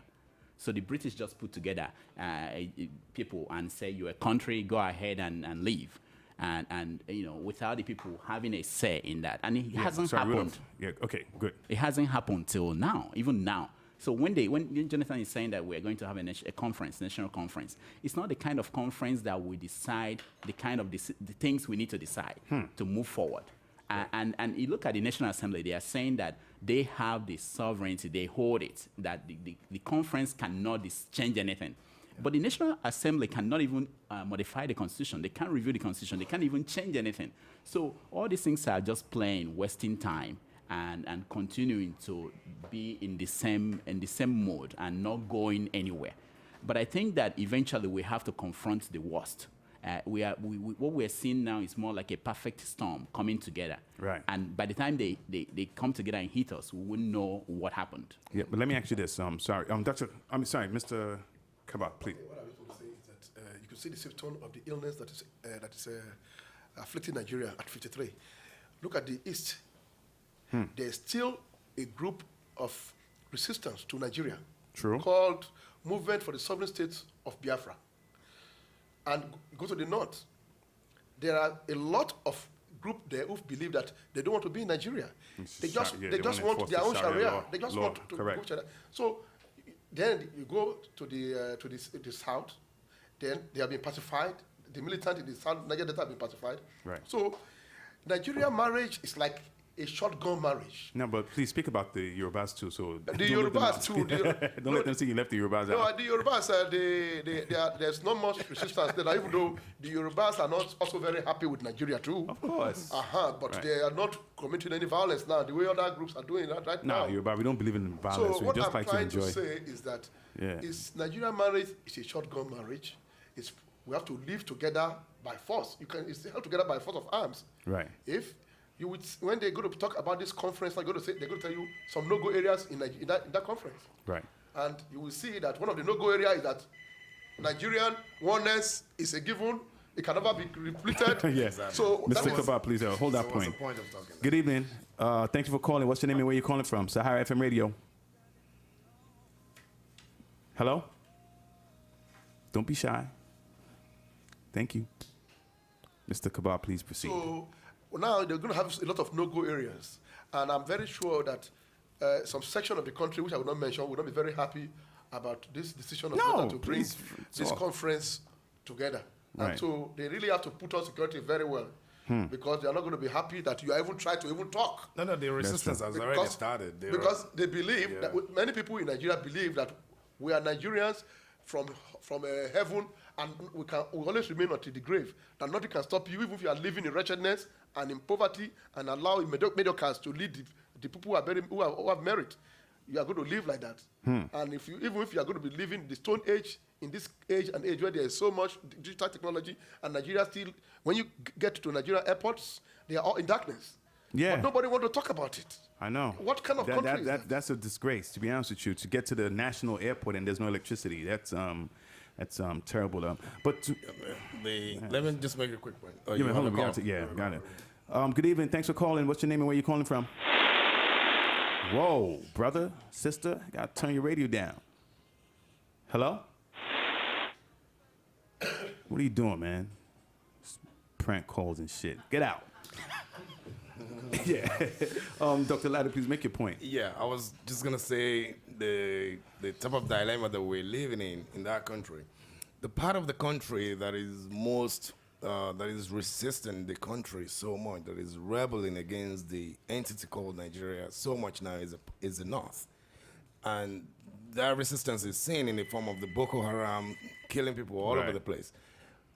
So the British just put together people and say, you're a country, go ahead and leave. And without the people having a say in that. And it hasn't happened. Rudolph. Yeah, okay, good. It hasn't happened till now, even now. So when Jonathan is saying that we're going to have a conference, national conference, it's not the kind of conference that we decide the kind of the things we need to decide to move forward. And you look at the National Assembly, they are saying that they have the sovereignty, they hold it, that the conference cannot change anything. But the National Assembly cannot even modify the Constitution. They can't review the Constitution. They can't even change anything. So all these things are just playing, wasting time, and continuing to be in the same mode and not going anywhere. But I think that eventually we have to confront the worst. What we're seeing now is more like a perfect storm coming together. Right. And by the time they come together and hit us, we wouldn't know what happened. Yeah, but let me ask you this. Sorry, Mr. Kabak, please. What I was going to say is that you can see the symptom of the illness that is afflicting Nigeria at 53. Look at the East. There's still a group of resistance to Nigeria. True. Called Movement for the Sovereign State of Biafra. And go to the north. There are a lot of groups there who believe that they don't want to be in Nigeria. They just want their own Sharia. They just want to go Sharia. So then you go to the south. Then they have been pacified. The militant in the south, Nigeria Delta have been pacified. Right. So Nigeria marriage is like a shotgun marriage. No, but please speak about the Yorubas too. So The Yorubas too. Don't let them see you left the Yorubas No, out. the Yorubas, there's not much resistance there, even though the Yorubas are not also very happy with Nigeria too. Of course. But they are not committing any violence now, the way other groups are doing that right now. No, Yoruba, we don't believe in violence. So We what just I'm like to trying enjoy. to say is that Nigerian marriage is a shotgun marriage. We have to live together by force. It's held together by force of arms. Right. If you would, when they're going to talk about this conference, they're going to tell you some no-go areas in that conference. Right. And you will see that one of the no-go areas is that Nigerian oneness is a given. It can never be repleted. Yes. So Mr. Kabak, please hold that What's point. the point of talking? Good evening. Thank you for calling. What's your name and where you calling from? Sahara FM Radio. Hello? Don't be shy. Thank you. Mr. Kabak, please proceed. So now they're going to have a lot of no-go areas. And I'm very sure that some section of the country, which I will not mention, will not be very happy about this decision of No, Jonathan to bring please, this talk. conference together. Right. And so they really have to put on security very well, because they are not going to be happy that you are even trying to even talk. No, the resistance has already started. Because they believe that many people in Nigeria believe that we are Nigerians from heaven, and we always remain until the grave. That nothing can stop you, even if you are living in wretchedness and in poverty, and allow mediocres to lead the people who have merit. You are going to live like that. And even if you are going to be living in the Stone Age, in this age and age where there is so much digital technology, and Nigeria still, when you get to Nigerian airports, they are all in darkness. Yeah. But nobody wants to talk about it. I know. What kind of country is that? That's a disgrace, to be honest with you, to get to the national airport and there's no electricity. That's terrible. But let me just make a quick point. hold on, we got it. Good evening. Thanks for calling. What's your name and where you calling from? Whoa, brother, sister, got to turn your radio down. Hello? What are you doing, man? Prank calls and shit. Get out. Yeah. Dr. Ladder, please make your point. Yeah, I was just gonna say the type of dilemma that we're living in that country. The part of the country that is most that is resisting the country so much, that is rebelling against the entity called Nigeria so much now is the North. And that resistance is seen in the form of the Boko Haram killing people all over the place.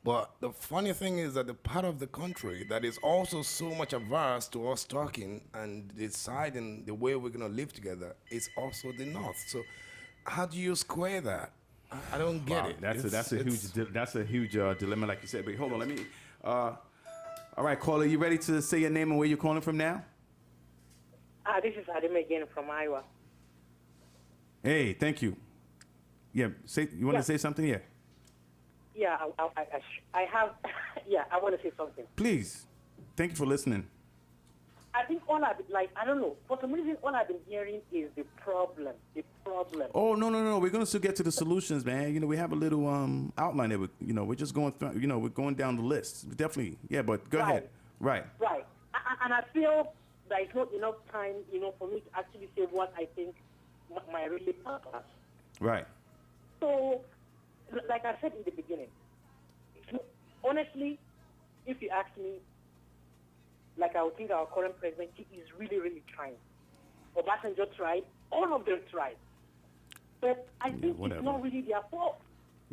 But the funny thing is that the part of the country that is also so much averse to us talking and deciding the way we're going to live together is also the North. So how do you square that? I don't get it. That's a huge dilemma, like you said. But hold on, let me. All right, caller, you ready to say your name and where you're calling from now? This is Adam again from Iowa. Hey, thank you. Yeah, you want to say something? Yeah. Yeah, I have. Yeah, I want to say something. Please. Thank you for listening. I think all I don't know. For some reason, all I've been hearing is the problem. The problem. Oh, no. We're going to still get to the solutions, man. You know, we have a little outline that we're just going through, we're going down the list. Definitely. Yeah, but go ahead. Right. Right. And I feel there is not enough time, for me to actually say what I think my really purpose. Right. So, like I said in the beginning, honestly, if you ask me, like I would think our current president, he is really, really trying. Obasanjo tried. All of them tried. But I think it's not really their fault.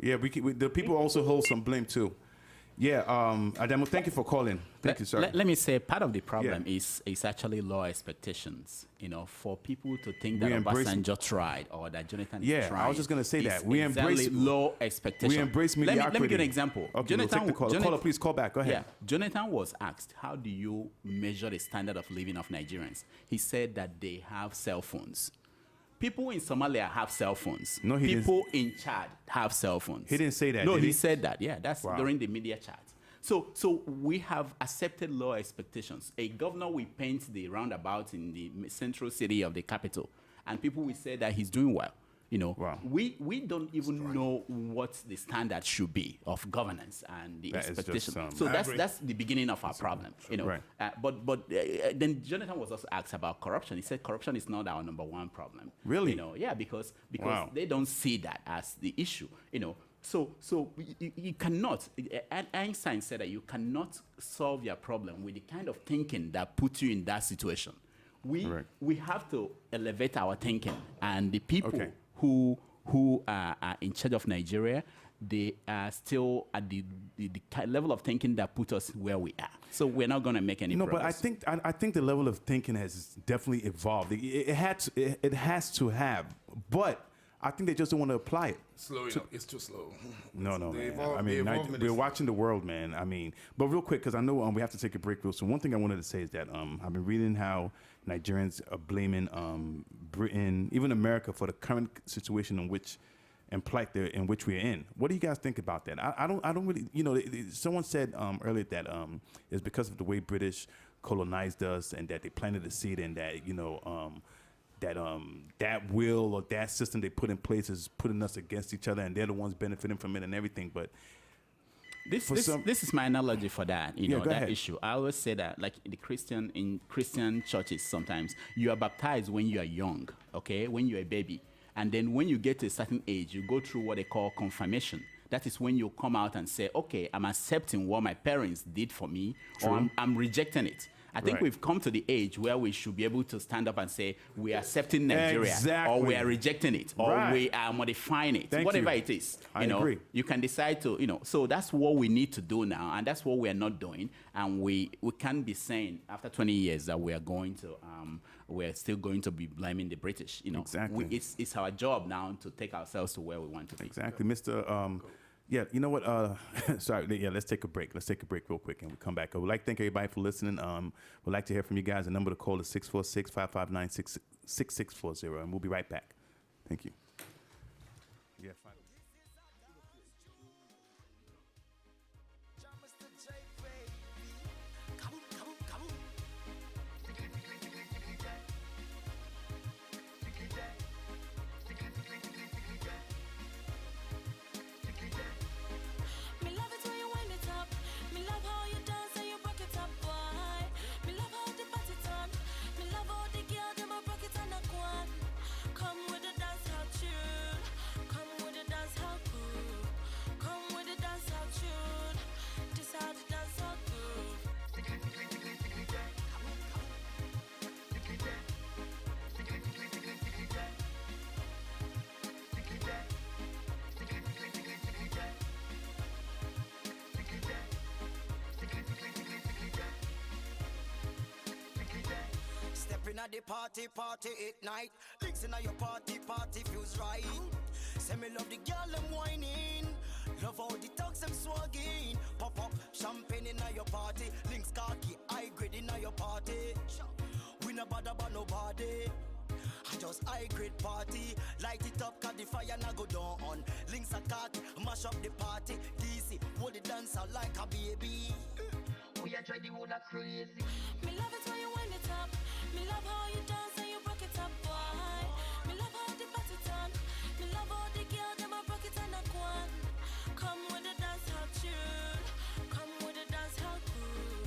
Yeah, the people also hold some blame too. Yeah, Adamo, thank you for calling. Thank you, sir. Let me say part of the problem is actually low expectations. For people to think that Obasanjo tried or that Jonathan is trying. I was just going to say that. We embrace low expectations. We embrace mediocrity. Let me give you an example. Okay, Jonathan, we'll take the caller. Caller, please call back. Go ahead. Yeah, Jonathan was asked, how do you measure the standard of living of Nigerians? He said that they have cell phones. People in Somalia have cell phones. No, he People in Chad have cell phones. He didn't say that. No, he said that. Yeah, that's during the media chat. So we have accepted low expectations. A governor will paint the roundabout in the central city of the capital, and people will say that he's doing well. We don't even know what the standard should be of governance and the expectation. So that's the beginning of our problem. Right. But then Jonathan was also asked about corruption. He said corruption is not our number one problem. Really? Because they don't see that as the issue. So you cannot. Einstein said that you cannot solve your problem with the kind of thinking that puts you in that situation. We have to elevate our thinking, and the people who are in charge of Nigeria, they are still at the level of thinking that put us where we are. So we're not going to make any progress. But I think the level of thinking has definitely evolved. It has to have, but I think they just don't want to apply it. It's too slow. No, man. We're watching the world, man. But real quick, because I know we have to take a break real soon. One thing I wanted to say is that I've been reading how Nigerians are blaming Britain, even America, for the current situation in which and plight in which we are in. What do you guys think about that? I don't really. Someone said earlier that it's because of the way British colonized us and that they planted the seed and that that will or that system they put in place is putting us against each other and they're the ones benefiting from it and everything. But This, for this, some. this is my analogy for that, Yeah, go that ahead. issue. I always say that, like in Christian churches, sometimes you are baptized when you are young, okay, when you're a baby, and then when you get to a certain age, you go through what they call confirmation. That is when you come out and say, okay, I'm accepting what my parents did for me, or I'm rejecting it. I think Right. we've come to the age where we should be able to stand up and say we are accepting Nigeria, or we are rejecting it, or Right. we are modifying it, Thank whatever you. it is. I you know, agree. you can decide to, so that's what we need to do now, and that's what we are not doing. And we can't be saying after 20 years that we are going to, we're still going to be blaming the British. Exactly. It's our job now to take ourselves to where we want to be. Exactly, Mr. Yeah, you know what? Sorry, yeah, let's take a break. Let's take a break real quick and we come back. I would like to thank everybody for listening. We'd like to hear from you guys. The number to call is 646-559-6640, and we'll be right back. Thank you. Yeah, fine. Me love it when you wind it up. Me love how you dance and you rock it up, boy. Me love how the party turn. Me love how the girl them a rock it on a one. Come with the dance hall tune. Come with the dance hall groove. Come with the dance hall tune. This how the dance hall groove. Step in at the party, party ignite. Links in your party, party feels right. Say me love the girl them whining. Love how the talks them swagging. Pop up champagne in your party. Links khaki, high grade in your party. We no bother about nobody. I just high grade party. Light it up, cause the fire na go down. Links a khaki, mash up the party. DC, hold the dancer like a baby. We are trying the whole lot crazy. Me love it when you wind it up. Me love how you dance and you rock it up, boy. Me love how the party turn. Me love how the girl them a rock it on a one. Come with the dance hall tune. Come with the dance hall groove.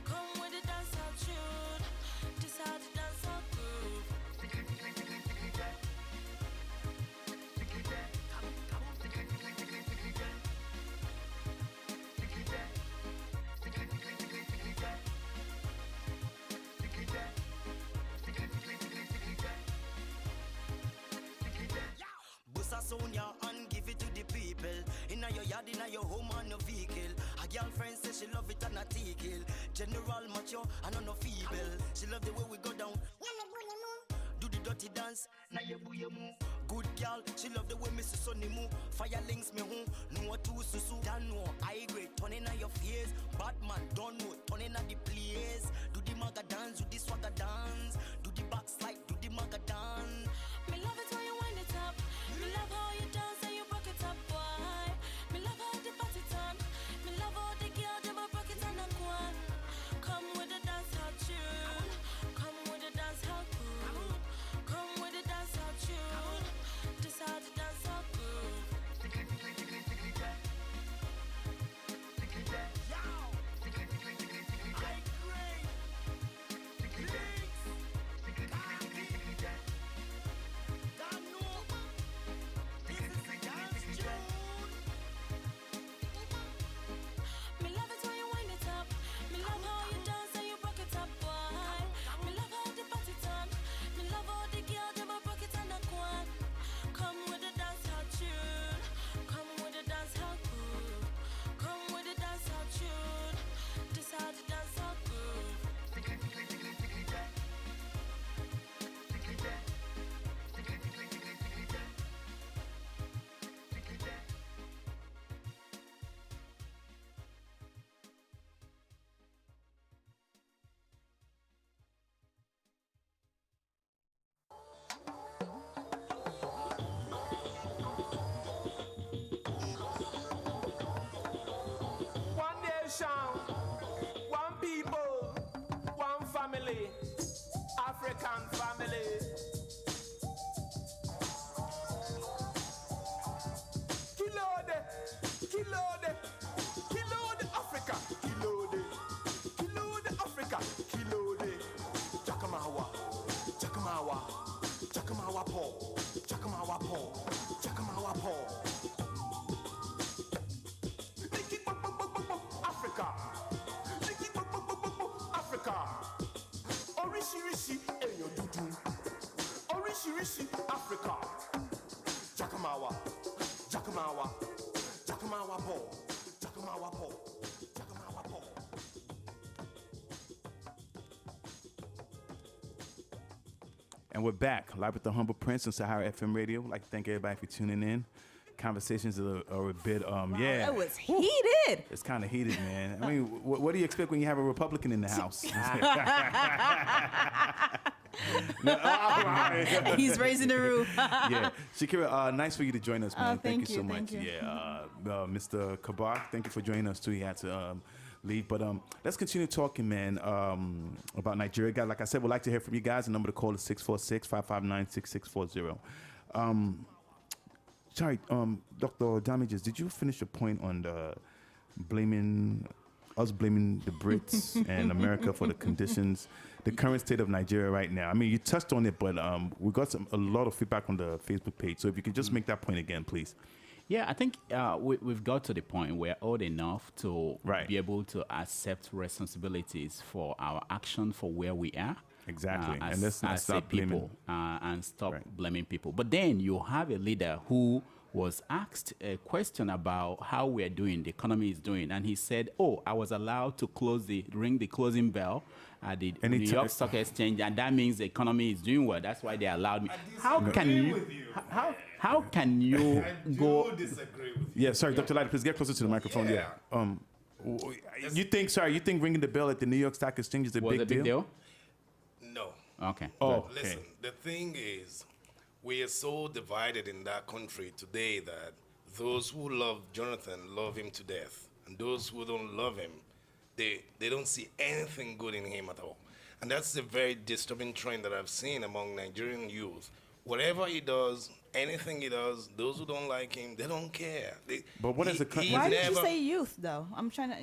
Come with the dance hall tune. This how the dance hall groove. Busa Sonia and give it to the people. Inna your yard, inna your home and your vehicle. A girlfriend says she love it and a tickle. General macho and no feeble. She love the way we go down. Do the dirty dance, na ye buye mu. Good girl, she love the way me sunny mu. Fire links me hu, no two susu. Dan no high grade, turn inna your face. Batman don't know, turn inna the place. Do the maga dance, do the swagger dance. Do the backslide, do the maga dance. Me love it when you wind it up. Me love how you dance and you rock it up, boy. Me love how the party turn. Me love how the girl them a rock it on a one. Come with the dance hall tune. Come with the dance hall groove. Come with the dance hall tune. This how the dance hall groove. High grade, links. Paul, Chakamawa Paul, Chakamawa Paul. Africa, Africa. Orishi Eyo Dudu, Orishi Africa. Chakamawa, Chakamawa, Chakamawa Paul, Chakamawa Paul, Chakamawa Paul. And we're back live with the Humble Prince on Sahara FM Radio. I'd like to thank everybody for tuning in. Conversations are a bit, yeah. That was heated. It's kind of heated, man. I mean, what do you expect when you have a Republican in the house? He's raising the roof. Yeah, Shakira, nice for you to join us, man. Thank you you, so thank much. you. Yeah, Mr. Kabar, thank you for joining us too. He had to leave, but let's continue talking, man, about Nigeria. Guys, like I said, we'd like to hear from you guys. The number to call is 646-559-6640. Sorry, Dr. Damages, did you finish your point on the blaming the Brits and America for the conditions, the current state of Nigeria right now? I mean, you touched on it, but we got a lot of feedback on the Facebook page. So if you could just make that point again, please. Yeah, I think we've got to the point where old enough to be able to accept responsibilities for our action for where we are. Exactly. As, and let's not as stop a people and stop blaming people. But then you have a leader who was asked a question about how we're doing, the economy is doing, and he said, "Oh, I was allowed to ring the closing bell at the New York Stock Exchange, and that means the economy is doing well. That's why they allowed me." How can you? How can you go? Disagree with you. Yeah, sorry, Dr. Light, please get closer to the microphone. Yeah. You think ringing the bell at the New York Stock Exchange is a big deal? No. Okay. Oh, Listen, the thing is, we are so divided in that country today that those who love Jonathan love him to death, and those who don't love him, they don't see anything good in him at all. And that's a very disturbing trend that I've seen among Nigerian youth. Whatever he does, anything he does, those who don't like him, they don't care. But what is the country? Why did you say youth, though? I'm trying to.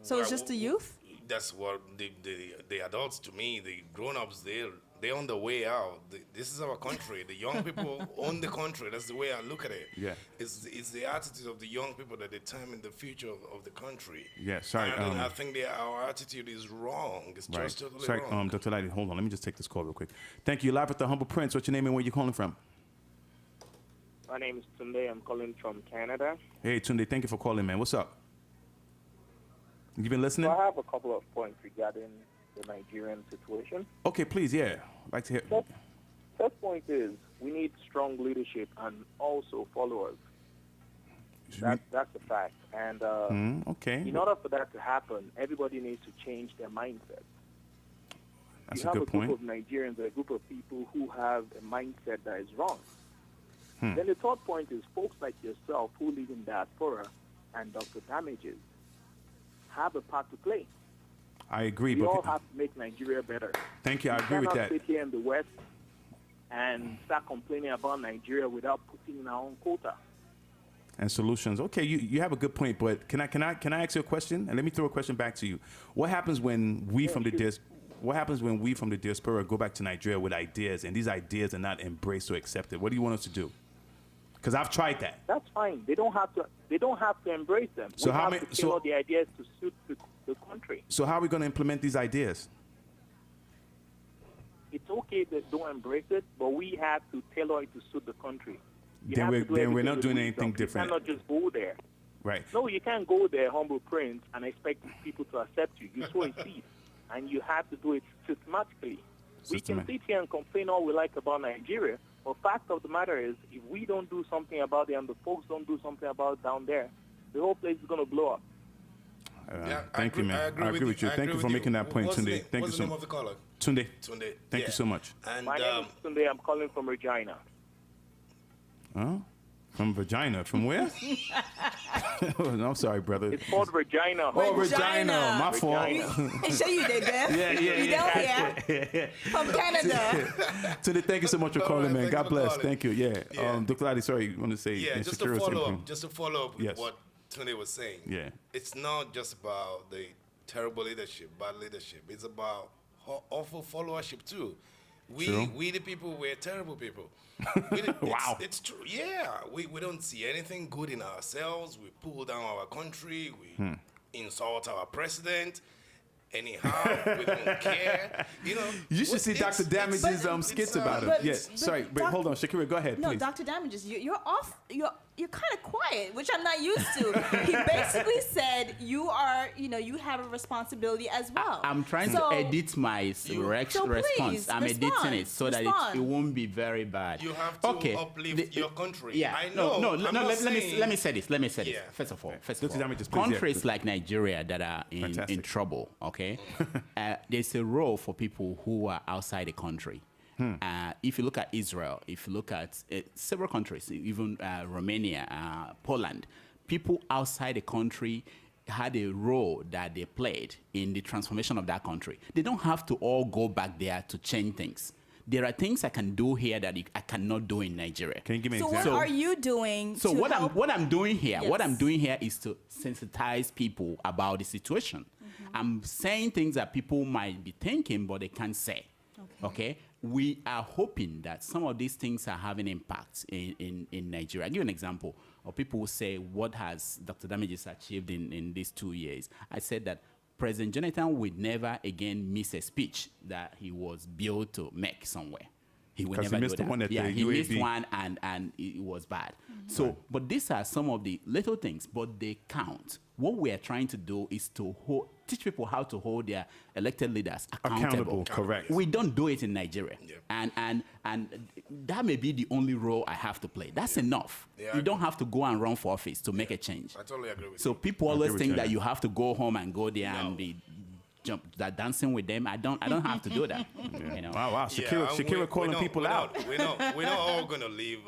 So it's just the youth? That's what the adults, to me, the grown-ups, they're on the way out. This is our country. The young people own the country. That's the way I look at it. Yeah. It's the attitude of the young people that determine the future of the country. Yeah, sorry. And I think our attitude is wrong. It's just totally wrong. Dr. Lighty, hold on. Let me just take this call real quick. Thank you. Live with the Humble Prince. What's your name and where you calling from? My name is Tunde. I'm calling from Canada. Hey, Tunde. Thank you for calling, man. What's up? You been listening? So I have a couple of points regarding the Nigerian situation. Okay, please, yeah. I'd like to hear. First point is we need strong leadership and also followers. That's a fact. And okay. In order for that to happen, everybody needs to change their mindset. That's you a have good a group point. of Nigerians, a group of people who have a mindset that is wrong. Then the third point is folks like yourself who live in diaspora and Dr. Damages have a part to play. I agree. We but all have to make Nigeria better. Thank you. I agree with We that. cannot sit here in the West and start complaining about Nigeria without putting in our own quota. And solutions. Okay, you have a good point, but can I ask you a question? And let me throw a question back to you. What happens when we from the diaspora go back to Nigeria with ideas and these ideas are not embraced or accepted? What do you want us to do? Because I've tried that. That's fine. They don't have to embrace them. So we how have many- to tailor the ideas to suit the country. So how are we going to implement these ideas? It's okay that don't embrace it, but we have to tailor it to suit the country. Then we're not doing anything different. You cannot just go there. Right. No, you can't go there, humble prince, and expect people to accept you. You sow a seed, and you have to do it systematically. We can sit here and complain all we like about Nigeria, but fact of the matter is, if we don't do something about it and the folks don't do something about it down there, the whole place is going to blow up. Thank you, man. I agree with you. Thank you for making that point, Tunde. Thank you so much. What's the name of the caller? Tunde. Tunde. Thank you so much. And, My name is Tunde. I'm calling from Regina. Huh? From Vagina. From where? No, I'm sorry, brother. It's called Regina. Oh, Regina. My fault. Hey, show you did that. You don't hear. From Canada. Tunde, thank you so much for calling, man. thank God you for bless. calling. Thank you. Yeah. Dr. Ladi, sorry, you want to say? Yeah, just to follow up with Yes. what Tunde was saying. Yeah. It's not just about the terrible leadership, bad leadership. It's about awful followership too. We the people, we're terrible people. Wow. It's true. Yeah, we don't see anything good in ourselves. We pull down our country. We insult our president. Anyhow, we don't care. You know. You should see Dr. Damage's skits about it. Yes. Sorry, but hold on, Shakira, go ahead, No, please. Dr. Damages, you're off. You're kind of quiet, which I'm not used to. He basically said you are, you have a responsibility as well. I'm trying to edit my response. I'm editing it so that it won't be very bad. You have to uplift your country. Yeah. I know. No. Let me say this. Yeah. First of all, Damages, please, countries like Nigeria that are in trouble. Okay, there's a role for people who are outside the country. If you look at Israel, if you look at several countries, even Romania, Poland, people outside the country had a role that they played in the transformation of that country. They don't have to all go back there to change things. There are things I can do here that I cannot do in Nigeria. Can you give me an So example? what are you doing? So to what help? I'm doing here, Yes. what I'm doing here is to sensitize people about the situation. I'm saying things that people might be thinking, but they can't say. Okay? We are hoping that some of these things are having impact in Nigeria. I'll give you an example. Or people will say, what has Dr. Damages achieved in these 2 years? I said that President Jonathan would never again miss a speech that he was billed to make somewhere. He would 'Cause never he missed do the that. one at yeah, the he missed UAB. one and it was bad. So, but these are some of the little things, but they count. What we are trying to do is to teach people how to hold their elected leaders accountable. Correct. We don't do it in Nigeria, and that may be the only role I have to play. That's enough. Yeah, You don't have to go and run for office to make a change. I totally agree with So you. people always with think you. that you have to go home and go there and be dancing with them. I don't have to do that. You know. Wow. Shakira, and Shakira calling people out. We're not all going to live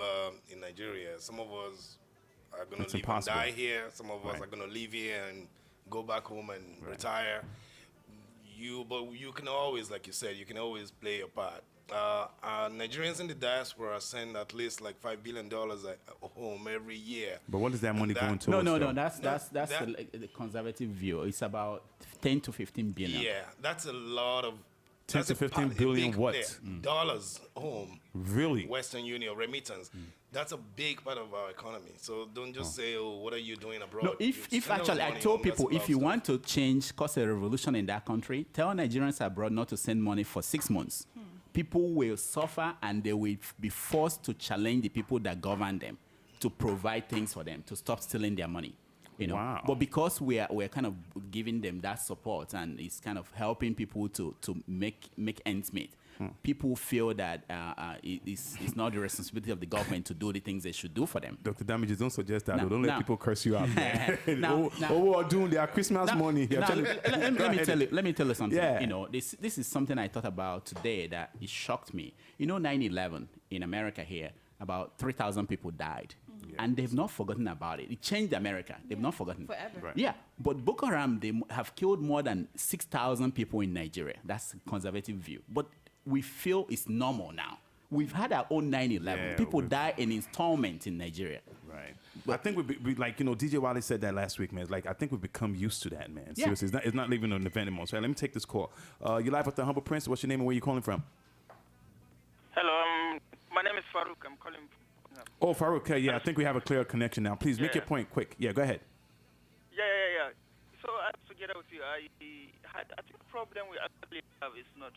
in Nigeria. Some of us are going It's to live impossible. and die here. Some of us Right. are going to live here and go back home and retire. But you can always, like you said, you can always play your part. Nigerians in the diaspora send at least like $5 billion home every year. But what is that money going to? No. That's the conservative view. It's about 10 to 15 billion. Yeah, that's a lot of 10 that's to a 15 big billion what? dollars home. Really? Western Union remittance. That's a big part of our economy. So don't just say, "Oh, what are you doing abroad?" No, if actually I told people if you want to cause a revolution in that country, tell Nigerians abroad not to send money for 6 months. People will suffer and they will be forced to challenge the people that govern them to provide things for them, to stop stealing their money. You know, Wow. but because we're kind of giving them that support and it's kind of helping people to make ends meet, people feel that it's not the responsibility of the government to do the things they should do for them. Dr. Damages, don't suggest that. Now- Don't let now- people curse you out, man. Now- we are doing their Christmas money. Here. Let me tell you something. Yeah. You know, this is something I thought about today that it shocked me. You know, 9/11 in America here, about 3,000 people died. And they've not forgotten about it. It changed America. They've not forgotten. Forever. Right. Yeah, but Boko Haram, they have killed more than 6,000 people in Nigeria. That's a conservative view. But we feel it's normal now. We've had our own 9/11. Yeah, People die in installment in Nigeria. Right. I think we like, DJ Wiley said that last week, man. It's like, I think we've become used to that, man. Yeah. Seriously, it's not even an event anymore. So let me take this call. You're live with the Humble Prince. What's your name and where you calling from? Hello, my name is Farouk. I'm calling from. Oh, Farouk. Okay, yeah, I think we have a clear connection now. Please make Yeah. your point quick. Yeah, go ahead. Yeah. So together with you, I think the problem we actually have is not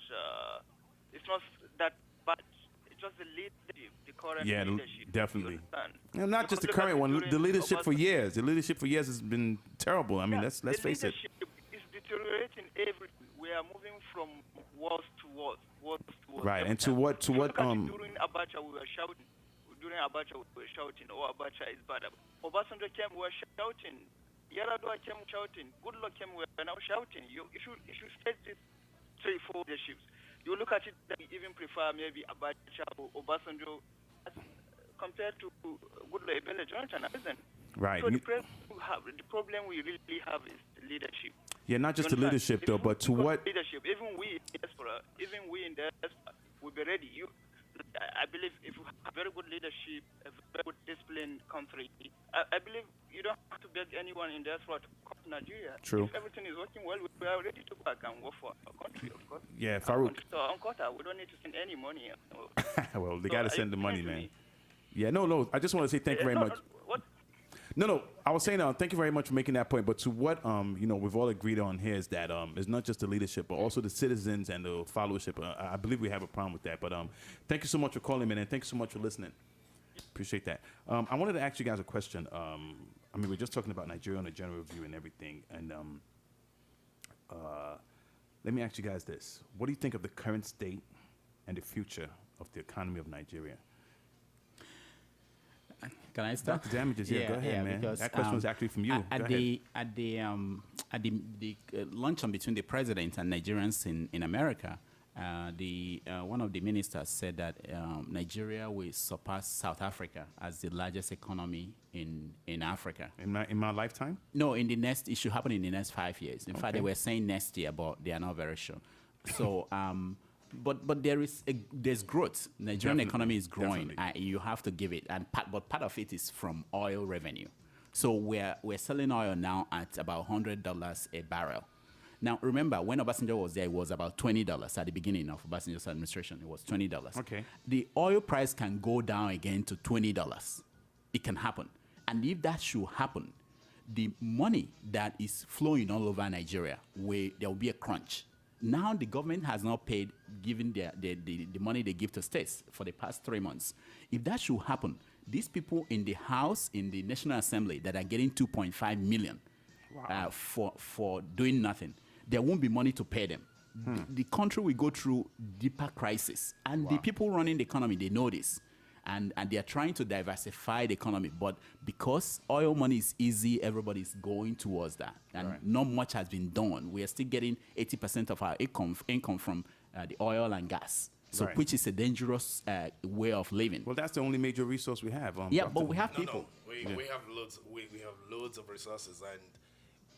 that bad. It's just the leadership, the current Yeah, leadership. definitely. You understand? And not just the Because look at current one. during The leadership for Obasanjo- years. The leadership for years has been terrible. I mean, let's face it. The leadership is deteriorating every. We are moving from worse to worse. Right, every and to time. what Look at it, during Abacha we were shouting. During Abacha we were shouting, "Oh, Abacha is bad." Obasanjo came, we were shouting. Yaradua came shouting. Goodluck came, we are now shouting. You should state this straightforward leaderships. You look at it, that we even prefer maybe Abacha or Obasanjo compared to Goodluck Ebele Jonathan, isn't? Right. So the problem we really have is the leadership. Yeah, not just the You understand? leadership though, but to Because what? leadership? Even we in diaspora, we'll be ready. I believe if you have very good leadership, a very good disciplined country, I believe you don't have to beg anyone in diaspora to come to Nigeria. True. If everything is working well, we are ready to go back and work for our country, of course. Yeah, Our Farouk. country. So on Qatar, we don't need to send any money. Well, they So got to send the money, definitely- man. Yeah, no. I just want to say thank you very No, much. what? No. I was saying, thank you very much for making that point. But to what we've all agreed on here is that it's not just the leadership, but also the citizens and the followership. I believe we have a problem with that. But thank you so much for calling, man, and thank you so much for listening. Appreciate that. I wanted to ask you guys a question. I mean, we're just talking about Nigeria on a general view and everything, and let me ask you guys this: what do you think of the current state and the future of the economy of Nigeria? Can I start? Dr. Damages, yeah, go ahead, man. Because, That question was actually from you. At Go the luncheon between the president and Nigerians in America, one of the ministers said that Nigeria will surpass South Africa as the largest economy in Africa. In my lifetime? No, it should happen in the next 5 years. In fact, they were saying next year, but they are not very sure. So, but there's growth. Nigerian economy is growing. You have to give it, but part of it is from oil revenue. So we're selling oil now at about $100 a barrel. Now, remember, when Obasanjo was there, it was about $20 at the beginning of Obasanjo's administration. It was $20. Okay. The oil price can go down again to $20. It can happen. And if that should happen, the money that is flowing all over Nigeria, there will be a crunch. Now the government has not paid, given the money they give to states for the past 3 months. If that should happen, these people in the House, in the National Assembly, that are getting 2.5 million for doing nothing, there won't be money to pay them. The country will go through deeper crisis. And the people running the economy, they know this. And they are trying to diversify the economy. But because oil money is easy, everybody's going towards that. And not much has been done. We are still getting 80% of our income from the oil and gas. So, which is a dangerous way of living. Well, that's the only major resource we have. But we have people. We have loads. We have loads of resources, and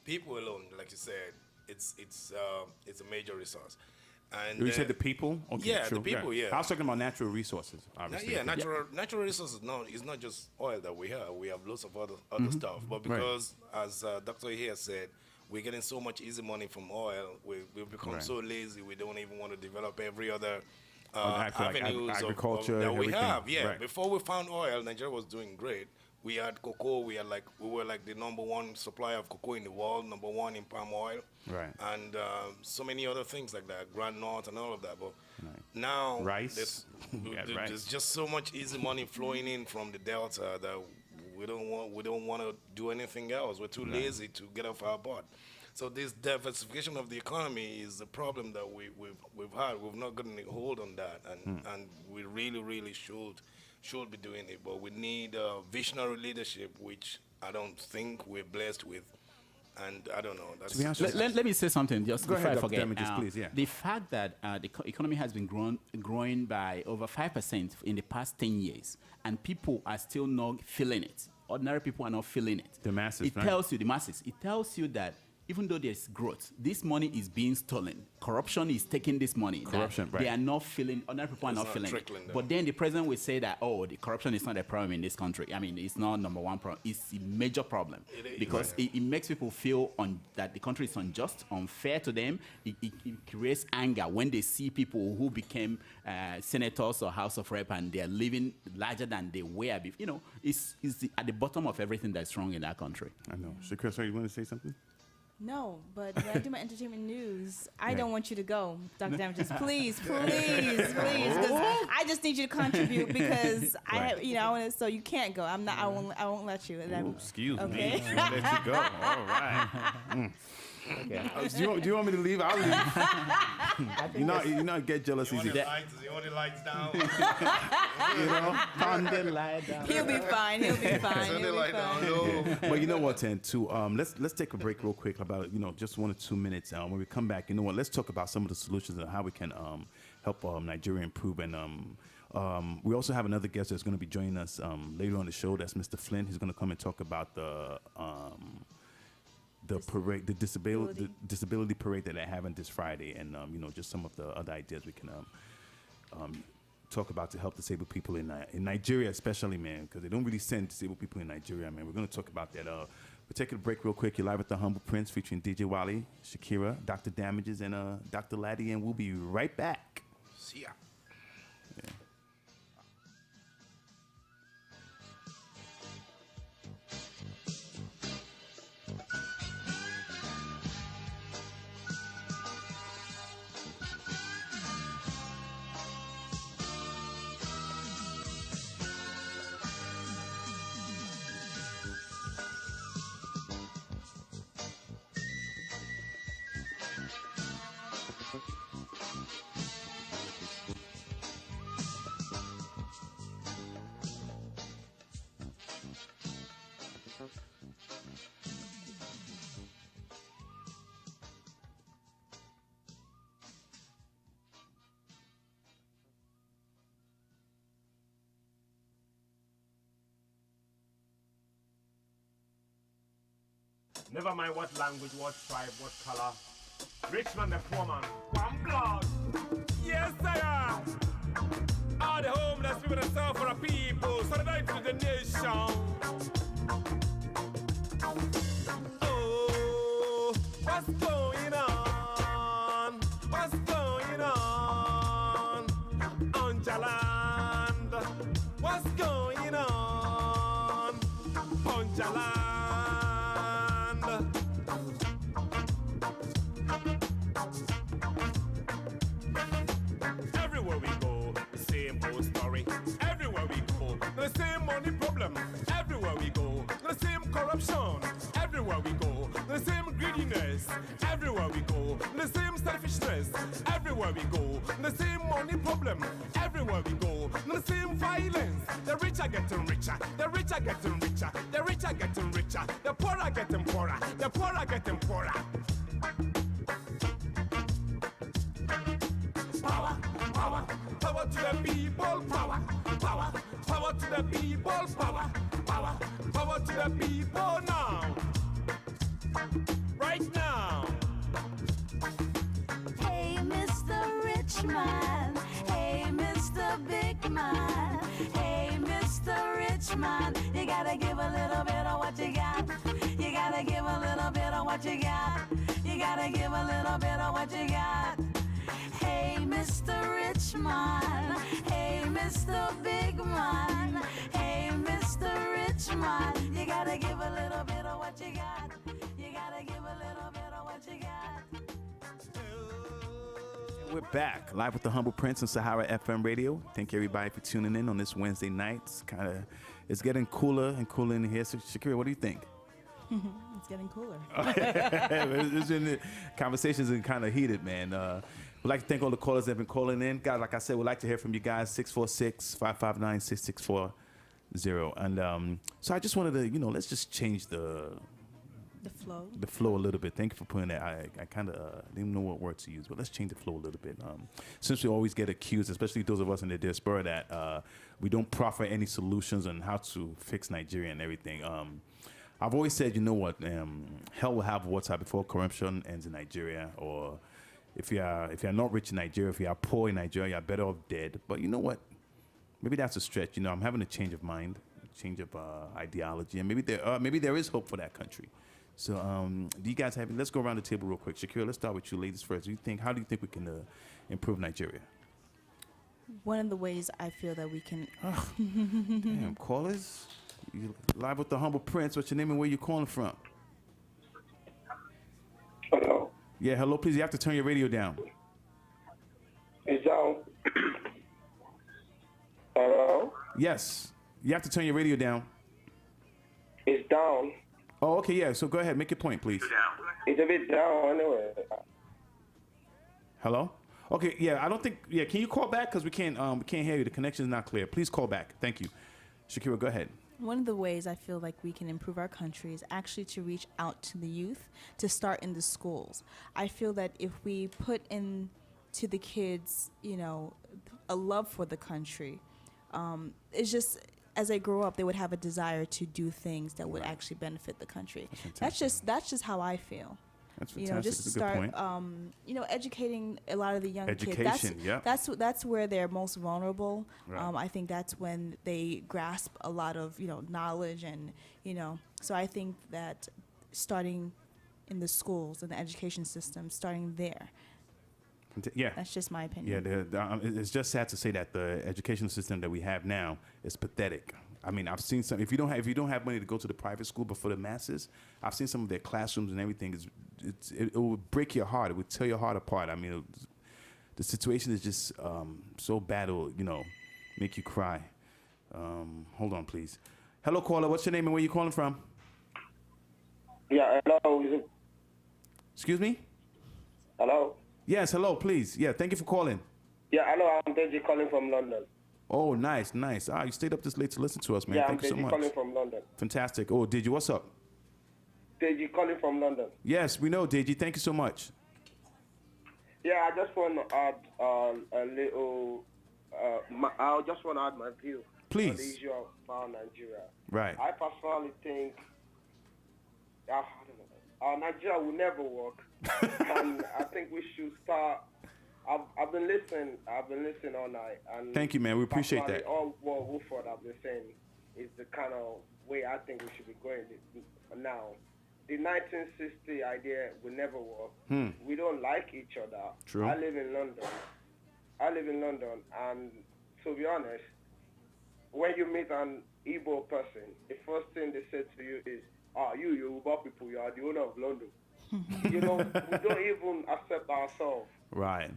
people alone, like you said, it's a major resource. And you said the people? Okay, yeah, true. the people. Yeah. I was talking about natural resources, obviously. Natural resources. No, it's not just oil that we have. We have lots of other stuff. But because, as Dr. here said, we're getting so much easy money from oil, we've become so lazy. We don't even want to develop every other avenues like agriculture that we everything. have. Yeah, Right. before we found oil, Nigeria was doing great. We had cocoa. We were like the #1 supplier of cocoa in the world, #1 in palm oil, Right. and so many other things like that, groundnut and all of that. But now rice. there's just so much easy money flowing in from the Delta that we don't want to do anything else. We're too lazy to get off our butt. So this diversification of the economy is a problem that we've had. We've not gotten a hold on that, and we really should be doing it. But we need visionary leadership, which I don't think we're blessed with. And I don't know. That's To be honest, let me say something just Go before ahead, I Dr. forget. Damages, please, yeah. The fact that the economy has been growing by over 5% in the past 10 years, and people are still not feeling it. Ordinary people are not feeling it. The masses, It right? tells you, the masses, it tells you that even though there's growth, this money is being stolen. Corruption is taking this money. Corruption, They are not feeling, ordinary people are not feeling it. trickling down. But then the president will say that, the corruption is not a problem in this country. I mean, it's not #1 problem. It's a major problem. Because it makes people feel that the country is unjust, unfair to them. It creates anger when they see people who became senators or House of Rep and they're living larger than they were before. It's at the bottom of everything that's wrong in that country. I know. Shakira, sorry, you want to say something? No, but when I do my entertainment news, I don't want you to go, Dr. Damages. Please, because I just need you to contribute because I want to. So you can't go. I'm not. I won't let you. Excuse me. Okay. I'll let you go. All right. Okay. Do you want me to leave? I'll leave. you not get jealous easy. You want the lights down? He'll be fine. He'll be fine. But you know what, Tan, too, let's take a break real quick, about just 1 or 2 minutes. When we come back, let's talk about some of the solutions and how we can help Nigeria improve. And we also have another guest that's going to be joining us later on the show. That's Mr. Flynn. He's going to come and talk about the parade, the disability parade that they're having this Friday, and just some of the other ideas we can talk about to help disabled people in Nigeria, especially, man, because they don't really send disabled people in Nigeria, man. We're going to talk about that. We're taking a break real quick. You're live with the Humble Prince featuring DJ Wally, Shakira, Dr. Damages, and Dr. Laddie, and we'll be right back. See ya. Yeah. Never mind what language, what tribe, what color. Rich man, the poor man. One blood. Yes, I am. All the homeless people, the suffer people. Solidarity to the nation. Oh, what's going on? What's going on your land? What's going on your land? Everywhere we go, the same old story. Everywhere we go, the same money problem. Everywhere we go, the same corruption. Everywhere we go, the same greediness. Everywhere we go, the same selfishness. Everywhere we go, the same money problem. Everywhere we go, the same violence. The rich are getting richer. The rich are getting richer. The rich are getting richer. The poor are getting poorer. The poor are getting poorer. Power, power, power to the people. Power, power, power to the people. Power, power, power to the people now. Right now. Hey, Mr. Rich Man. Hey, Mr. Big Man. Hey, Mr. Rich Man. You gotta give a little bit of what you got. You gotta give a little bit of what you got. You gotta give a little bit of what you got. Hey, Mr. Rich Man. Hey, Mr. Big Man. Hey, Mr. Rich Man. You gotta give a little bit of what you got. You gotta give a little bit of what you got. We're back live with the Humble Prince on Sahara FM Radio. Thank everybody for tuning in on this Wednesday night. It's getting cooler and cooler in here. So Shakira, what do you think? It's getting cooler. The conversations are kind of heated, man. We'd like to thank all the callers that have been calling in. Guys, like I said, we'd like to hear from you guys, 646-559-6640. And so I just wanted to, let's just change the flow a little bit. Thank you for putting that. I kind of didn't know what word to use, but let's change the flow a little bit. Since we always get accused, especially those of us in the diaspora, that we don't proffer any solutions on how to fix Nigeria and everything. I've always said, you know what, hell will have water before corruption ends in Nigeria. Or if you're not rich in Nigeria, if you are poor in Nigeria, you're better off dead. But you know what? Maybe that's a stretch. I'm having a change of mind, a change of ideology, and maybe there is hope for that country. So, do you guys have? Let's go around the table real quick. Shakira, let's start with you, ladies first. How do you think we can improve Nigeria? One of the ways I feel that we can. Damn, callers. You live with the Humble Prince. What's your name and where you calling from? Hello. Yeah, hello. Please, you have to turn your radio down. It's down. Hello. Yes, you have to turn your radio down. It's down. Oh, okay, yeah. So go ahead, make your point, please. It's a bit down anyway. Hello. Okay, yeah. I don't think. Yeah, can you call back because we can't hear you. The connection is not clear. Please call back. Thank you, Shakira. Go ahead. One of the ways I feel like we can improve our country is actually to reach out to the youth, to start in the schools. I feel that if we put into the kids, a love for the country, it's just as they grow up, they would have a desire to do things that would actually benefit the country. That's just how I feel. That's You know, fantastic. just That's a good start, point. you know, educating a lot of the young Education, kids. yep. That's where they're most vulnerable. Right. I think that's when they grasp a lot of, you know, knowledge and, you know, so I think that starting in the schools and the education system, starting there. Yeah. That's just my Yeah, opinion. it's just sad to say that the education system that we have now is pathetic. I mean, I've seen some. If you don't have money to go to the private school, but for the masses, I've seen some of their classrooms and everything. It will break your heart. It would tear your heart apart. I mean, the situation is just so bad. It'll, you know, make you cry. Hold on, please. Hello, caller. What's your name and where you calling from? Yeah, hello. Is it? Excuse me. Hello. Yes, hello, please. Yeah, thank you for calling. Yeah, hello. I'm Deji calling from London. Oh, nice, nice. You stayed up this late to listen to us, man. Yeah, Thank I'm you so Deji much. calling from London. Fantastic. Oh, Deji, what's up? Deji calling from London. Yes, we know, Deji. Thank you so much. Yeah, I just want to add a little. I just want to add my view. Please. On the issue about Nigeria. Right. I personally think I don't know, Nigeria will never work, and I think we should start. I've been listening all night, and Thank you, man. We appreciate that. All what Woodford have been saying is the kind of way I think we should be going now. The 1960 idea will never work. We don't like each other. True. I live in London, and to be honest, when you meet an Igbo person, the first thing they say to you is, you Yoruba people, you are the owner of London. You know, we don't even accept ourselves. Right.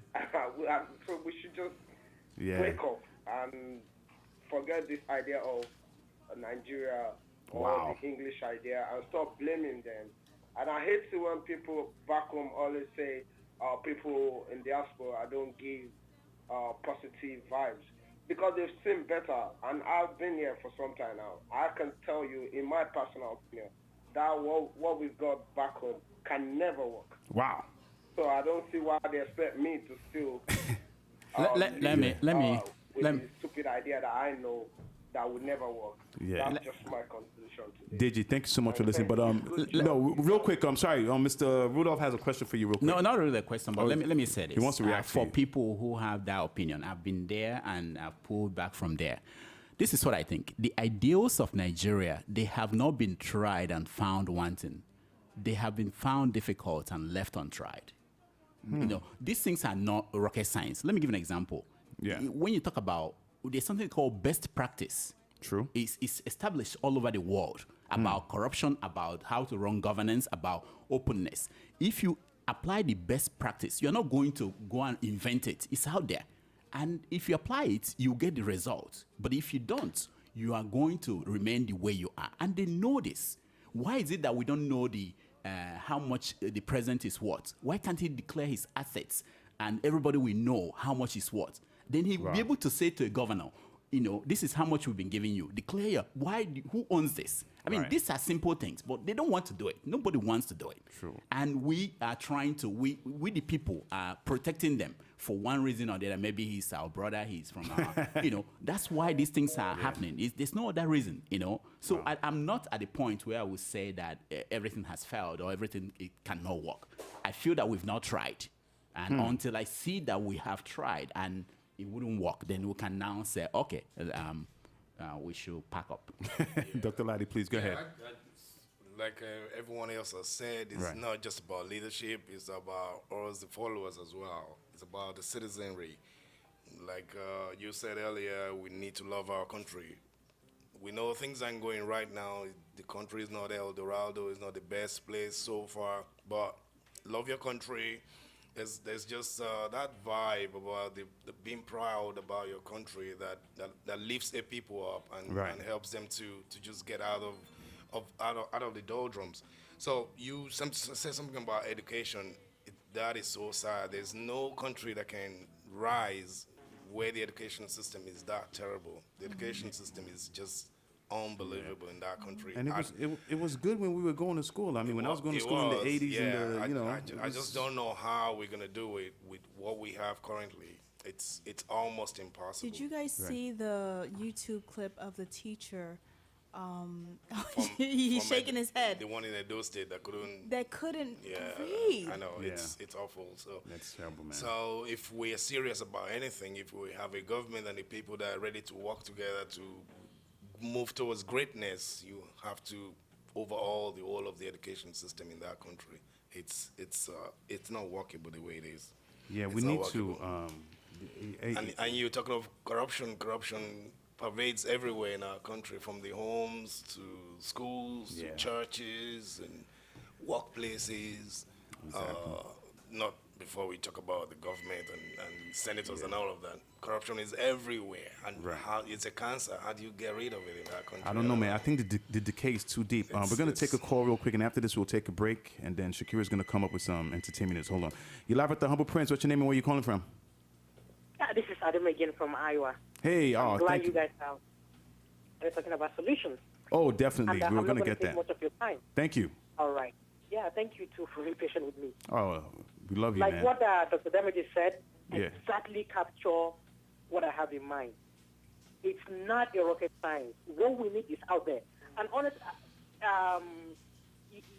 So we should just Yeah. wake up and forget this idea of Nigeria or Wow. the English idea and stop blaming them. And I hate to when people back home always say, people in diaspora don't give positive vibes because they've seen better. And I've been here for some time now. I can tell you, in my personal opinion, that what we've got back home can never work. Wow. So I don't see why they expect me to still let me with this stupid idea that I know that would never work. Yeah. That's just my conclusion today. Deji, thank you so much for listening. But no, real quick, I'm sorry. Mr. Rudolph has a question for you, real quick. No, not really a question, but let me say this. He wants to react to for you. people who have that opinion. I've been there and I've pulled back from there. This is what I think. The ideals of Nigeria, they have not been tried and found wanting. They have been found difficult and left untried. You know, these things are not rocket science. Let me give an example. Yeah. When you talk about, there's something called best practice. True. It's established all over the world about corruption, about how to run governance, about openness. If you apply the best practice, you're not going to go and invent it. It's out there. And if you apply it, you get the result. But if you don't, you are going to remain the way you are. And they know this. Why is it that we don't know how much the president is worth? Why can't he declare his assets and everybody will know how much he's worth? Then he'll be able to say to a governor, you know, this is how much we've been giving you. Declare who owns this? I mean, these are simple things, but they don't want to do it. Nobody wants to do it. True. And we are trying to, we the people are protecting them for one reason or the other. Maybe he's our brother, he's from our, you know, that's why these things are happening. There's no other reason, you know. So I'm not at the point where I would say that everything has failed or everything it cannot work. I feel that we've not tried. And until I see that we have tried and it wouldn't work, then we can now say, okay, we should pack up. Dr. Laddie, please go ahead. Like everyone else has said, it's not just about leadership, it's about us, the followers as well. It's about the citizenry. Like you said earlier, we need to love our country. We know things aren't going right now. The country is not El Dorado, it's not the best place so far, but love your country. There's just that vibe about the being proud about your country that lifts a people up and helps them to just get out of the doldrums. So you said something about education. That is so sad. There's no country that can rise where the education system is that terrible. The education system is just unbelievable in that country. And it was good when we were going to school. I mean, when I was going to school in the 80s and the, you know. I just don't know how we're going to do it with what we have currently. It's almost impossible. Did you guys see the YouTube clip of the teacher He's shaking his head. The one in Edo State that couldn't. Breathe. I know, Yeah. it's awful. So That's terrible, man. So if we are serious about anything, if we have a government and the people that are ready to work together to move towards greatness, you have to overhaul the whole of the education system in that country. It's not workable the way it is. Yeah, It's we not need to. workable. And you're talking of corruption. Corruption pervades everywhere in our country, from the homes to schools Yeah. to churches and workplaces. Exactly. Not before we talk about the government and senators and all of that. Corruption is everywhere, and how it's a cancer. How do you get rid of it in our country? I don't know, man. I think the decay is too deep. We're going to take a call real quick, and after this, we'll take a break, and then Shakira's going to come up with some entertainment news. Hold on. You're live at the Humble Prince. What's your name and where you calling from? This is Adam again from Iowa. Hey, I'm glad thank you guys are talking about solutions. Oh, definitely. And, We're I'm going to not get take that. much of your time. Thank you. All right. Yeah, thank you too for being patient with me. Oh, we love you, Like man. what Dr. Damages said, Yeah. exactly capture what I have in mind. It's not a rocket science. What we need is out there. And honest,